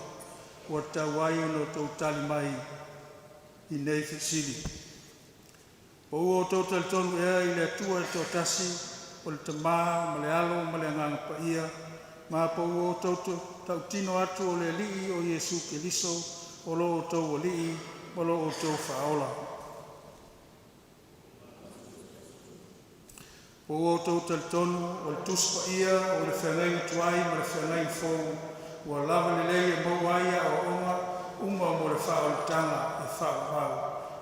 ua tau ai ono tau tali mai I nei whisiri. O ua o tau talitonu ea I le tua e tau tasi, o le tamaa, ma le alo, ma le nganga pa ia, ma pa ua o tau tino atu o le lii o Iesu Keliso, o lo o tau o lii, ma lo o tau whaola. O o tau talitonu, o le tuspa ia, o le whengai tuai, ma le whengai fōu, ua lava le lei e mau aia o onga, uma mo le whaolitanga e whaolau,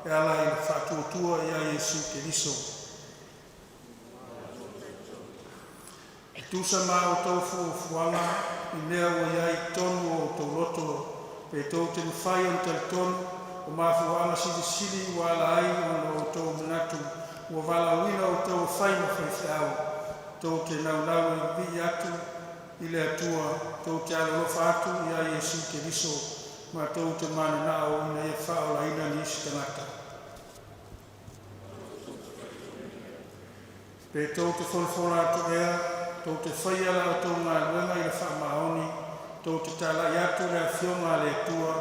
e ala I le whatuatua ia Iesu Keliso. E tusa ma o tau fuanga, I lea ua iai tonu o tau loto, pe tau te mwhai o talitonu, o ma fuanga sili ua ala ai o tau manatu, ua wala wina o tau whai ma whaiwhau, tau te naunau I vi atu, I le atua, tau te alofa atu I a Iesu Keliso, ma tau te mana nao ina e whaola ina ni isi tangata. Pe tau te wholwhora atu ea, tau te whaiala o tau ngā luenga I le whaamaoni, tau te tala I atu le whionga le atua,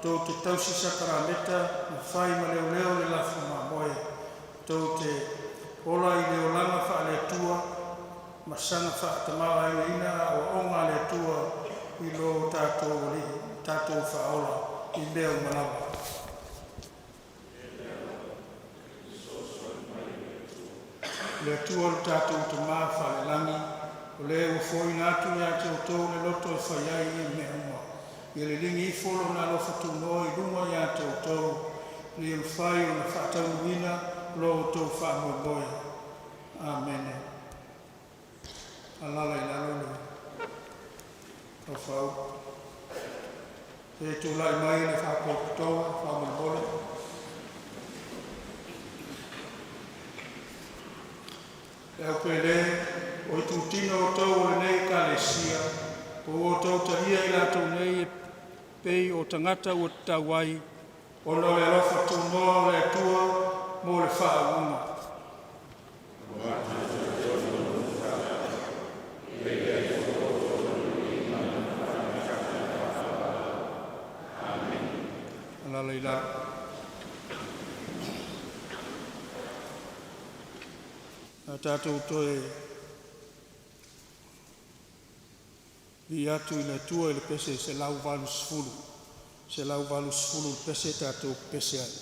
tau te tausi sakarameta, ma whai ma leo le lafu ma moe, tau te ola I leo langa wha le atua, ma sanga wha tamawa e ina o onga le atua I lo tātou wha ola I leo manawa. Le atua le tātou tamawa wha le langi, o le o fōi nātu ia te o tau le loto e whaiai I mea uma. I le lingi I folo nā lofa tu noa I lunga ia te o tau, li o whai o na whatau wina, lo tau whamoboia. Amen. Alala I lalo le. O whau. E tu lai mai le whakotoa, whamoboia. E au pele, o I tu tino o tau o nei kalesia, o tau taria I lato nei e pei o tangata o tawai, o no le alofa tu noa le tua, mo le whaunga. Alala I la. A tātou toe vi atu I le tua I le pese se lau valu sfulu. Se lau valu sfulu pese tātou pese ai.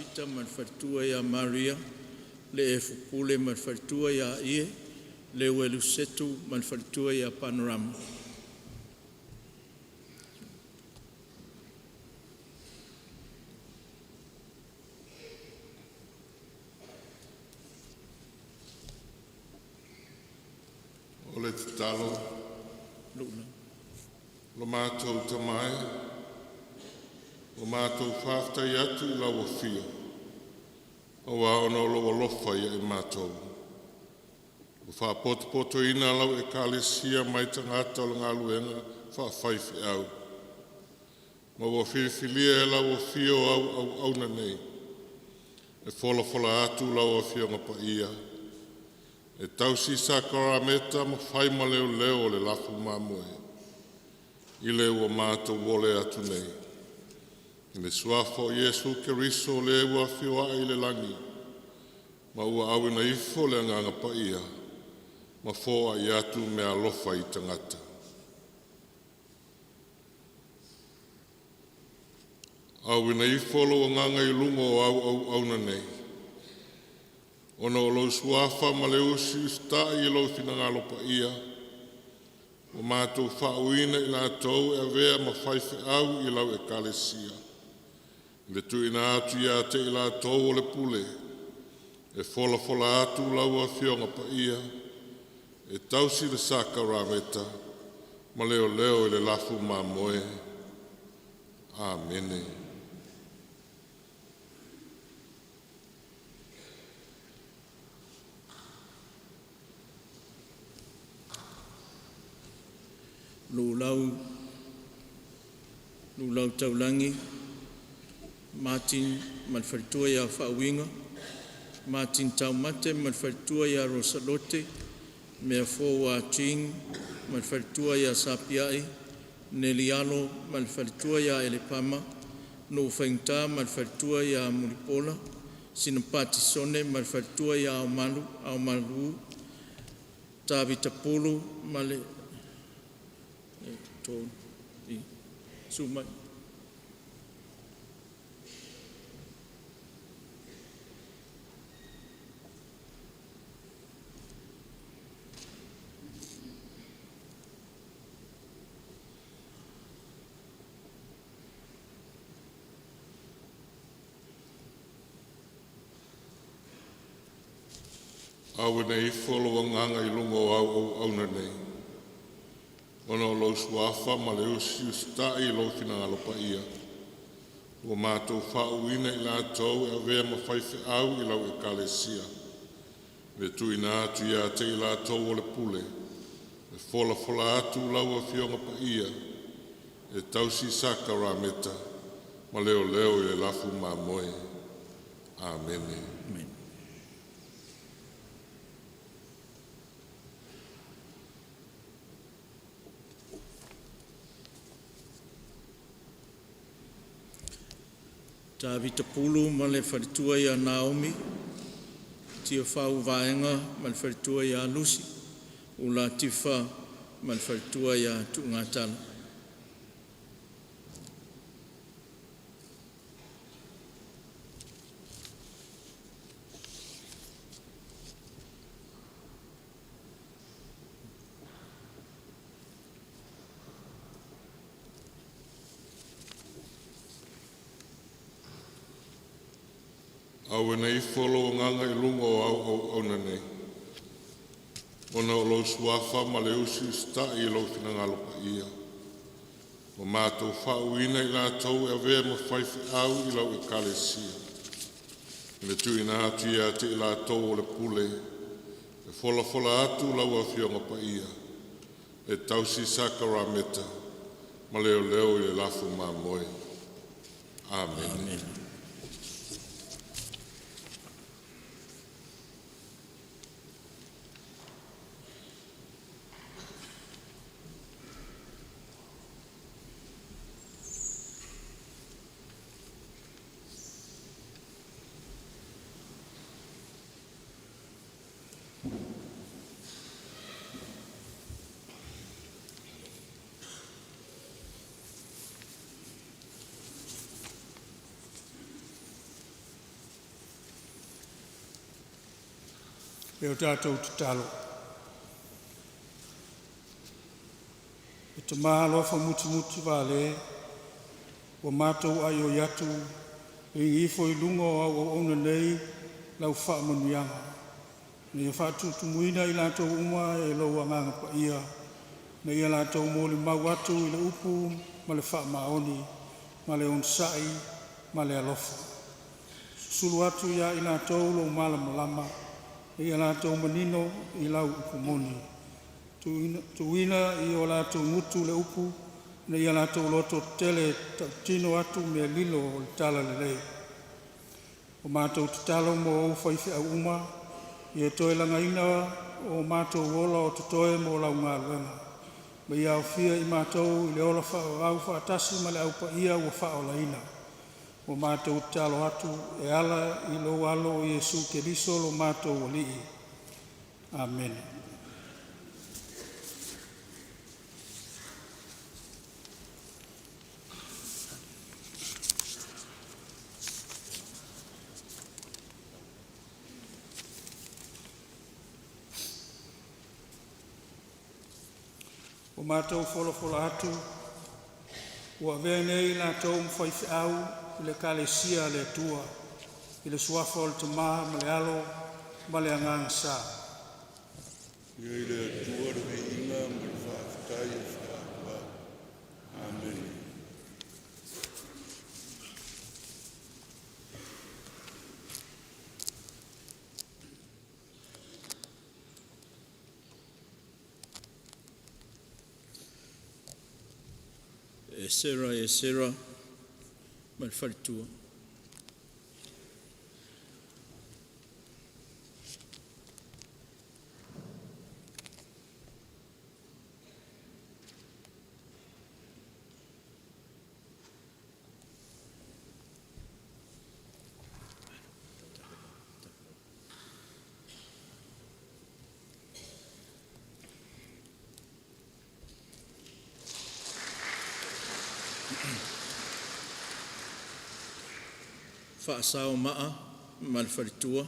Tavita man whalitua ia Maria, le e fupule man whalitua ia ie, le welu setu man whalitua ia Panorama. O le talo, Luna. lo mātou tamai, o mātou whaftai atu I lawa fia. O wa ono lo lofa ia I mātou. O whapoto ina lau e kālesia mai tangata o le ngaluenga whawhaifi au. Ma wa whiwhilia e lawa fia o au na nei. E whola atu lawa fia ngapa ia. E tausi sakarameta ma whai ma leo le lafu mamoe. I le ua mātou wole atu nei. I le suafo Iesu Keriso le ua whioa I le langi. Ma ua awina ifo le nganga pa ia. Ma fōa I atu me alofa I tangata. Awina ifo lo nganga I lungo au na nei. Ona o lo suafa ma le usi ustai I lo fina ngalo pa ia. O mātou whauina I la tau e vea ma whaife au I lau e kalesia. Le tu ina atu ia te I la tau o le pule. E fola atu lau a fionga pa ia. E tausi le sakarameta. Ma leo I le lafu ma moe. Amene. Lulau taulangi, Martin malwhalitua ia whauinga, Martin taumate malwhalitua ia Rosalote, mea fōua Ching malwhalitua ia Sapiai, Nelialo malwhalitua ia Elepama, no whaingta malwhalitua ia Mulipola, Sinapati Sone malwhalitua ia Aumalu, Tavita Pulu male to I sumai. Awe nei wholo nganga I lungo au na nei. Ona o lau suafa ma le usi ustai I lau fina alopa ia. Ua mātou whauina I la tau e avea ma whaife au I lau e kalesia. Le tu ina atu ia te I la tau o le pule. E fola atu lau a fionga pa ia. E tausi sakarameta. Ma leo I le lafu ma moe. Amene. Amen. Tavita Pulu ma le whalitua ia Naomi, tia whau vaenga ma le whalitua ia Lucy, ula tifa ma le whalitua ia Tuungatala. Awe nei wholo nganga I lungo au na nei. Ona o lau suafa ma le usi ustai I lau fina ngalopa ia. O mātou whauina I la tau e avea ma whaifi au I lau e kalesia. Le tu ina atu ia te I la tau o le pule. E fola atu lau a fionga pa ia. E tausi sakarameta. Ma leo I le lafu ma moe. Amen. Amen. e o tātou te talo. E te mahalofa muti vale, o mātou ai o yatu, e ifo I lunga o ona nei, lau wha manuianga. Ni e whātu tumuina I lātou uma e lau anganga pa ia, na ia lātou mōli mau atu I le upu, ma le wha maoni, ma le onsai, ma le alofa. Sulu atu ia I lātou lo malama, ia lātou manino I lau upu moni. Tuina I o lātou ngutu le upu, na ia lātou loto tele tino atu mea lilo o le tala le lei. O mātou te talo mo o whaiwhi au uma, I e toe langa ina o mātou wola o te toe mo lau ngā luenga. Ma ia o fia I mātou I le ola wha au whaatasi ma le au pa ia o wha o la ina. O mātou te talo atu e ala I lo alo o Iesu ke riso lo mātou o lii. Amen. O mātou whola atu, ua vea nei lātou mwhaiwhi au I le kalesia le tua, I le suafa o le tamaha ma le alo, ma le angang sā. Ia I le atua re inga ma le whaafitai e whaakwa. Amen. E sera, ma le wharitua. Whaasao maa, ma le wharitua.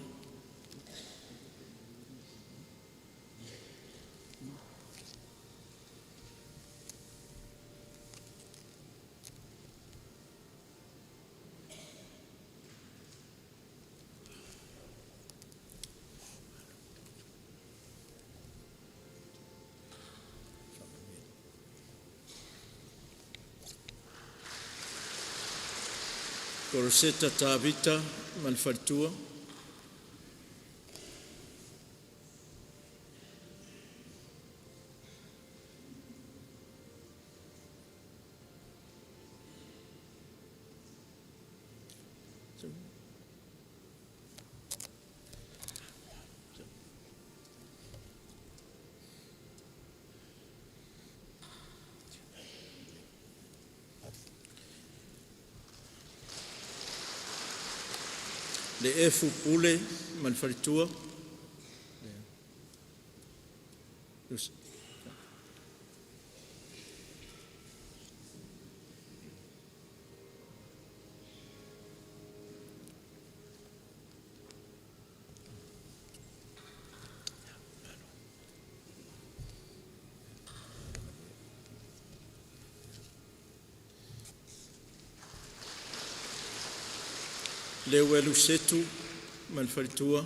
Koroseta Tavita, ma le wharitua. Le efu pule, ma le wharitua. Le welu setu, ma le wharitua.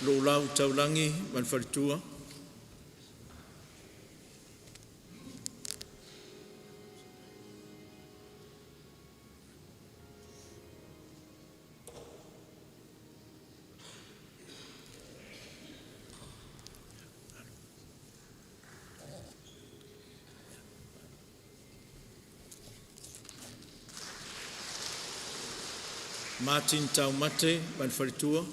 Lo lau taulangi, ma le wharitua. Martin Taumate, ma le wharitua.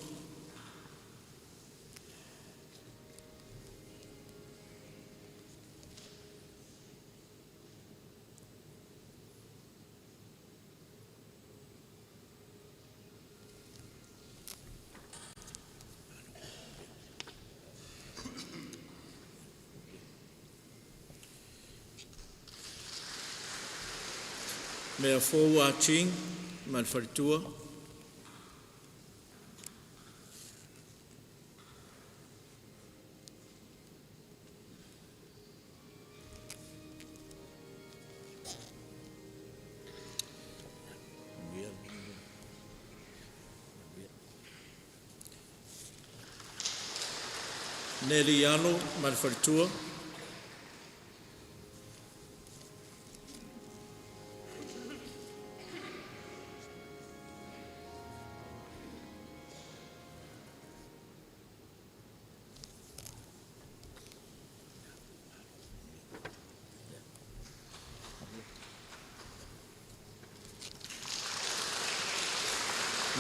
Mea fōu a ching, ma le wharitua. Neli alo, ma le wharitua.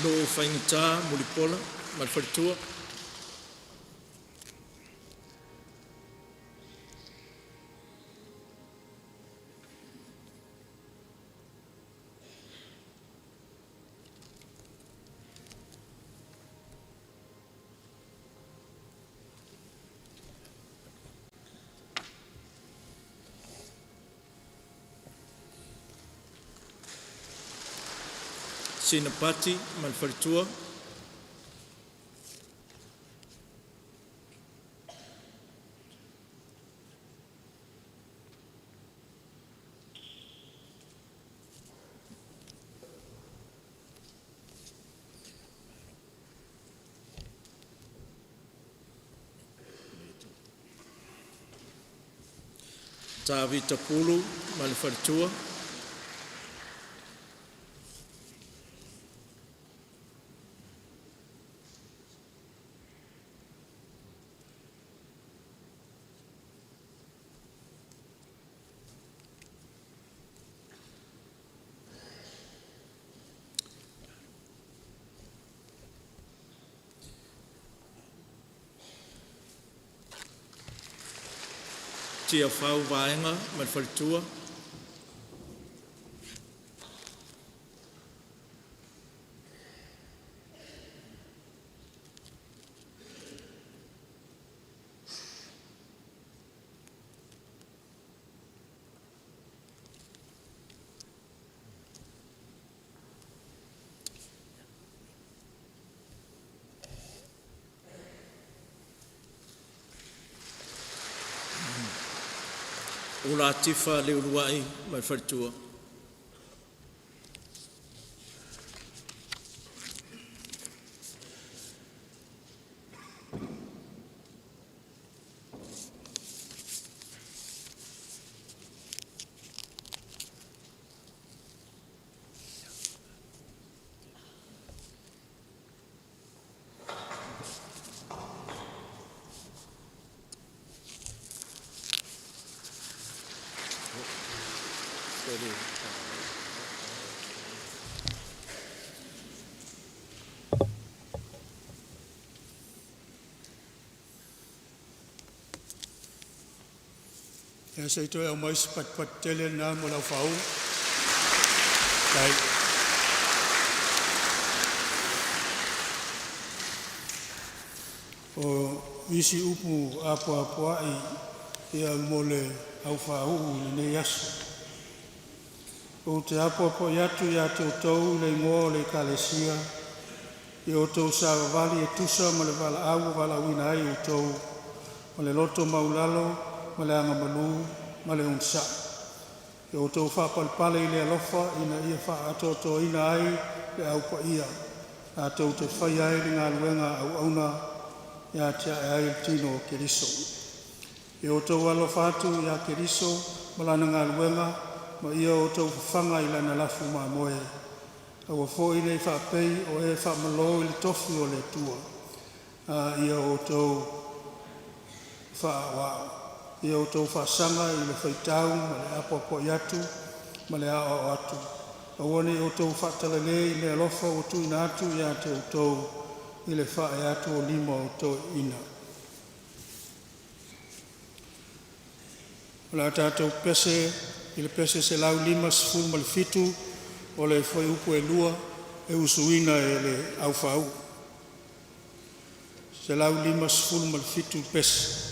Lo whaingata mulipola, ma le wharitua. Sinapati, ma le wharitua. Tavita pulu, ma le wharitua. Tia whau vaenga, ma le wharitua. Ula tifa le uluai, ma le wharitua. E se ito e o mais pat tele na mo la fau. Kai. O isi upu apa ai e a mole au fau ne yasu. O te apa yatu ya te tau le ngo le kalesia. E o tau sa vali e tusa mo le vala au vala wina ai o tau. Mo le loto maulalo. Ma le anga malu, ma le unsa. E o tau whapalpale i le alofa, ina ia wha atoto ina ai, le au pa ia. A tau te whai ai ringa luenga au auna, ia tia e ai tino o Keriso. E o tau alofa atu ia Keriso, ma lana ngā luenga, ma ia o tau whanga i lana lafu ma moe. Au a fo i le whapei o e whamalo i le tofi o le tua. Ia o tau whaawao. Ia o tau whaasanga i le whaitau, ma le apopo i atu, ma le ao atu. Awane o tau whaatalele i le alofa o tu ina atu, ia te o tau i le whae atu o lima o tau ina. O la tātou pese, i le pese se lau lima sifuru ma le fitu, o le whai upu e lua, e usuina e le au whau. Se lau lima sifuru ma le fitu pese.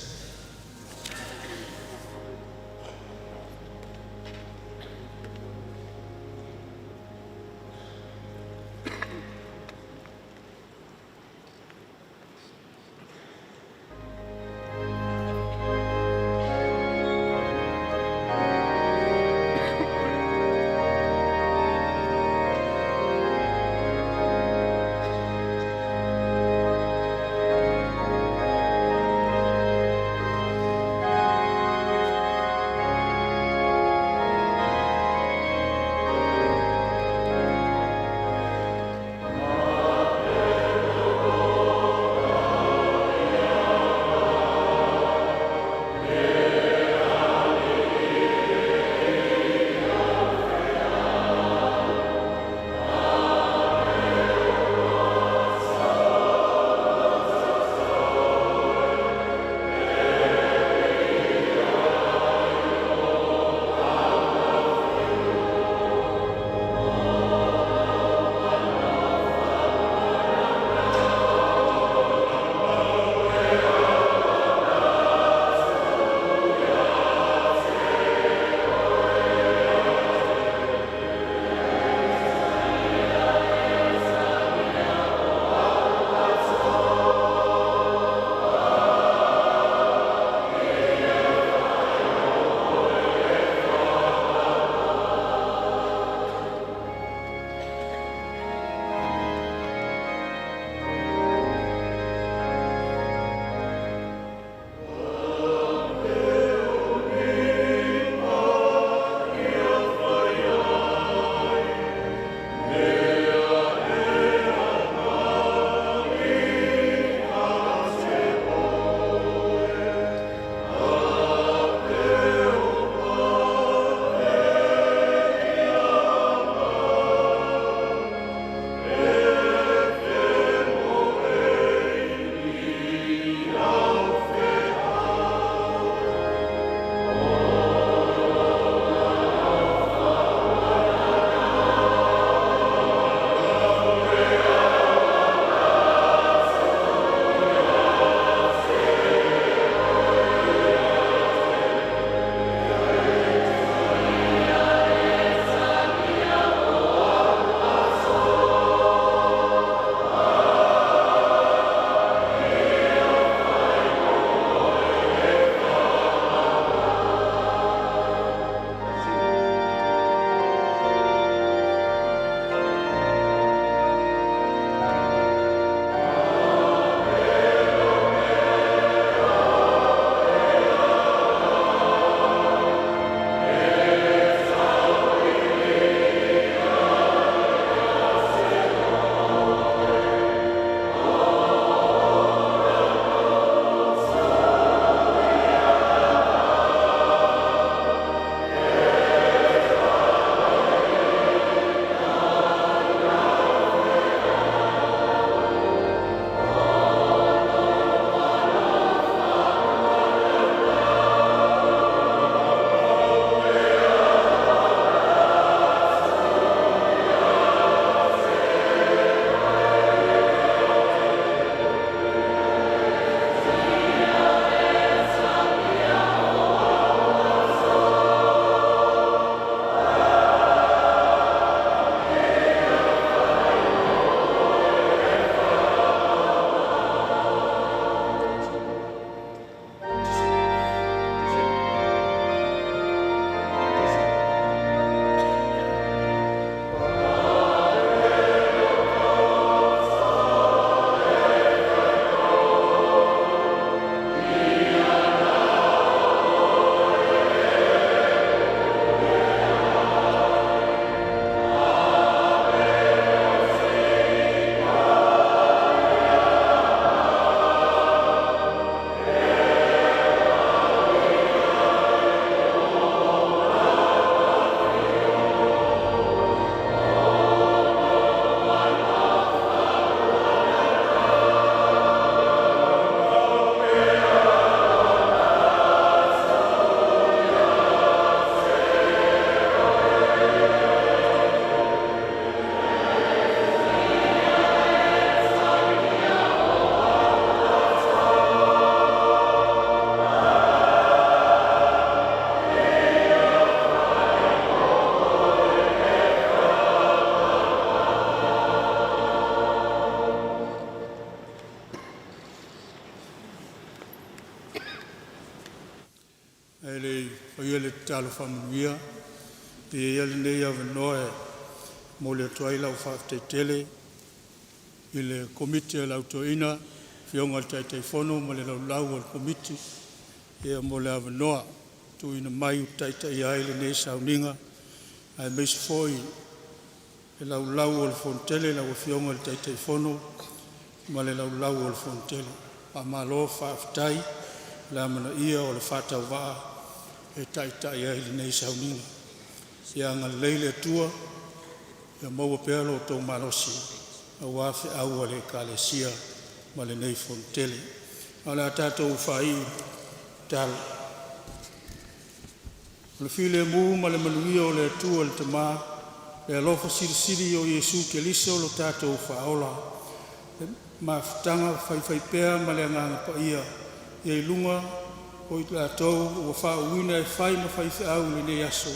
talo whamanuia. Ia le nei avanoa mo le tuai lau whaftetele i le komiti lau toina fionga le taitaifono mo le lau o le komiti ia mo le avanoa tuina mai taitai ai le nei sauninga ai meisi foi le lau o le fontele lau fionga le taitaifono ma le lau o le fontele pa malo whaftai la mana ia o le whatau waa e taitai ai le nei sauninga ia ngā leile tua ia maua pea lo tō malosi a wafe au le kalesia ma le nei fontele. Ala tātou whai tal. Le file mu ma le manuia o le tua le tama le alofa siri o Yesu ke liso lo tātou whaola. Ma whtanga whai pea ma le nganga pa ia i lunga o i tātou o whauina e whai ma whai au le nei aso.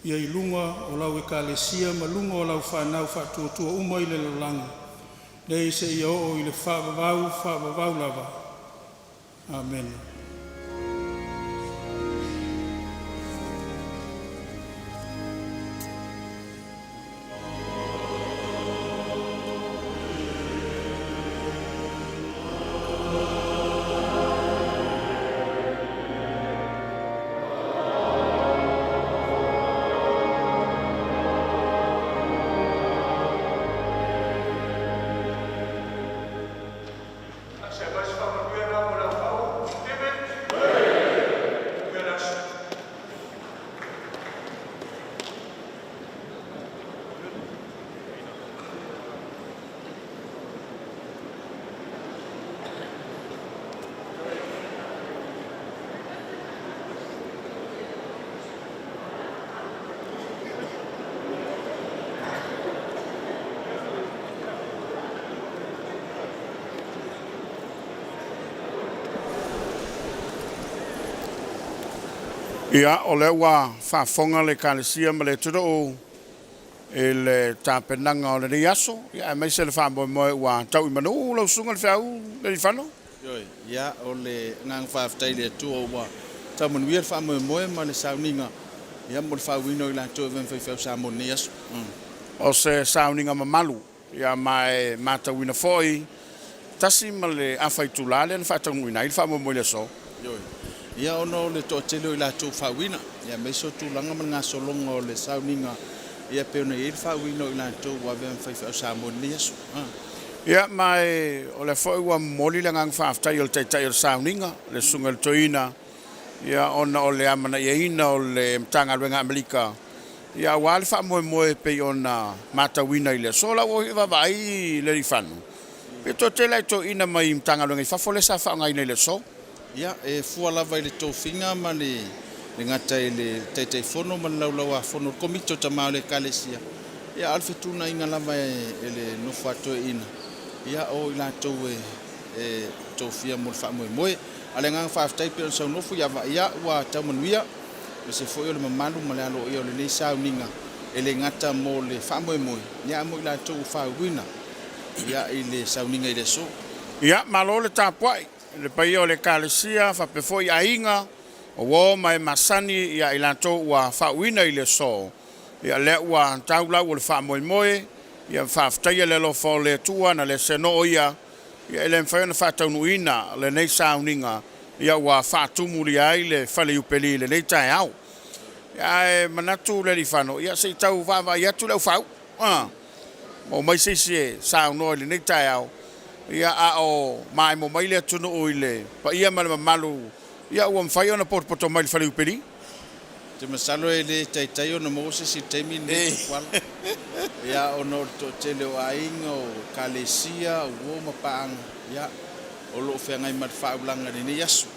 Ia i lunga o lau e kalesia ma lunga o lau whanau whatuatua uma i le lalanga. Nei se ia o i le whavavau lava. Amen. Ia o le ua whafonga le kalesia ma le tuto e le tāpenanga o le nei aso. Ia e meise le whamoe moe ua tau i manu lau sunga le whiau le whano. Ia o le ngang whaftai le tua ua tau manuia le whamoe moe ma le sauninga. Ia mo le whauino i la tua ven whiau sa mo nei aso. O se sauninga mamalu. Ia mai matawina foi. Tasi ma le awhai tulale le whatanguina i le whamoe moe le so. Ia ono le tōtele o i la tō whauina. Ia meiso tūlanga ma ngā solonga o le sauninga. Ia peona i le whauina o i la tō wawen whaiwhau sa mo ni aso. Ia mai o le whau ua moli le ngang whaftai o le teitai o le sauninga. Le sunga le toina. Ia ona o le amana ia ina o le mtanga luenga Amerika. Ia wale whamoe moe pe ona matawina i le sola o hiva vai le rifanu. Pe tōtele i tō ina mai mtanga luenga i whafole sa whaonga ina i le so. Ia e fua lava i le tōwhinga ma le ngata i le teitei fono ma le laulaua fono komito tamao le kalesia. Ia alfetuna inga lava e le nofo atoe ina. Ia o i lātou e tōwhia mo le whamoe moe. A le ngang whaftai pe on sau nofo ia ua tau manuia. Me se foi o le mamalu ma le alo i o le nei sauninga. E le ngata mo le whamoe moe. Ia mo i lātou whauina. Ia i le sauninga i le so. Ia malo le tāpuai. Le pai o le kalesia whapefoi a inga o wō mai masani ia ilanto ua whauina i le so. Ia le ua taulau o le whamoe moe, ia whaftaia le lofo le tua na le seno ia, ia ele mwhaiona whataunuina le nei sauninga, ia ua whatumuri ai le whale upeli le nei tae au. Ia e manatu le rifano, ia se tau wawa ia tu lau whau. O mai sisi e sauno le nei tae au. Ia a o mai mo mai le tunu o ile pa ia ma malu ia o mfai ona poto mai fale uperi te masalo ele taitai ona mo se si temi ne kwal ia ono to tele o ainga o kalesia o ma pang ia o lo fe ngai mat fa blanga ni yasu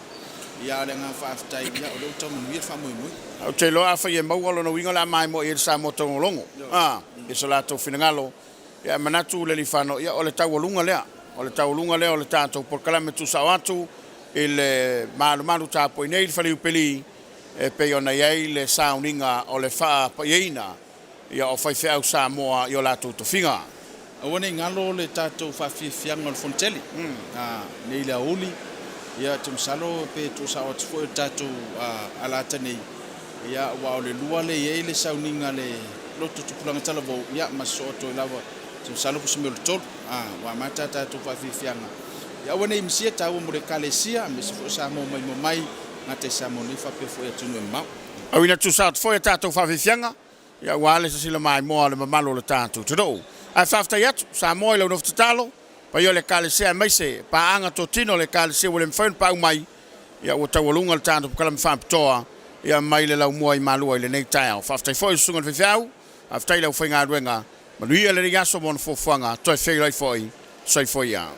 ia le nga fa tai ia o lo to mo mir fa mo mo o te lo a fa ia mo lo no winga la mai mo e sa mo to longo e so la to finangalo ia manatu le lifano ia o le tawolunga lea o le taulunga leo le tātou por kalame tu sawatu le malu tāpo i nei whali upeli e pe ona iei le sauninga o le wha pa ieina ia o whai whiau Samoa i o lātou to whinga. Awane ngalo le tātou whawhiwhianga o le fonteli. Nei la uli ia te msalo pe tu sawatu fo tātou alata nei ia ua o le lua le iai le sauniga le loto tupulaga talavou ia ma sooto i lava salopo semelo tolu ua mata tatou faafiafiaga ia ua nei masia taua mo le kalesia me se foʻi sa momai ga te sa moni faapea foʻi atunu e mamau Auina tusat foi tatou faafiafiaga ia ua le sasila mai moa le mamalo o le tatou tudou ae faafetai atu sa moa i lau nofotatalo pai o le kalesia e maise paaga totino le kalesia ua le mafaiona paau mai ia ua taualuga le tatou pakalame faapitoa ia mai le laumua i malua i lenei taeao faafetai foʻi susuga le feafeau afetai lau faigaluega manuia lenei aso mo na fofoaga toe fei lai foʻi sai foʻi ia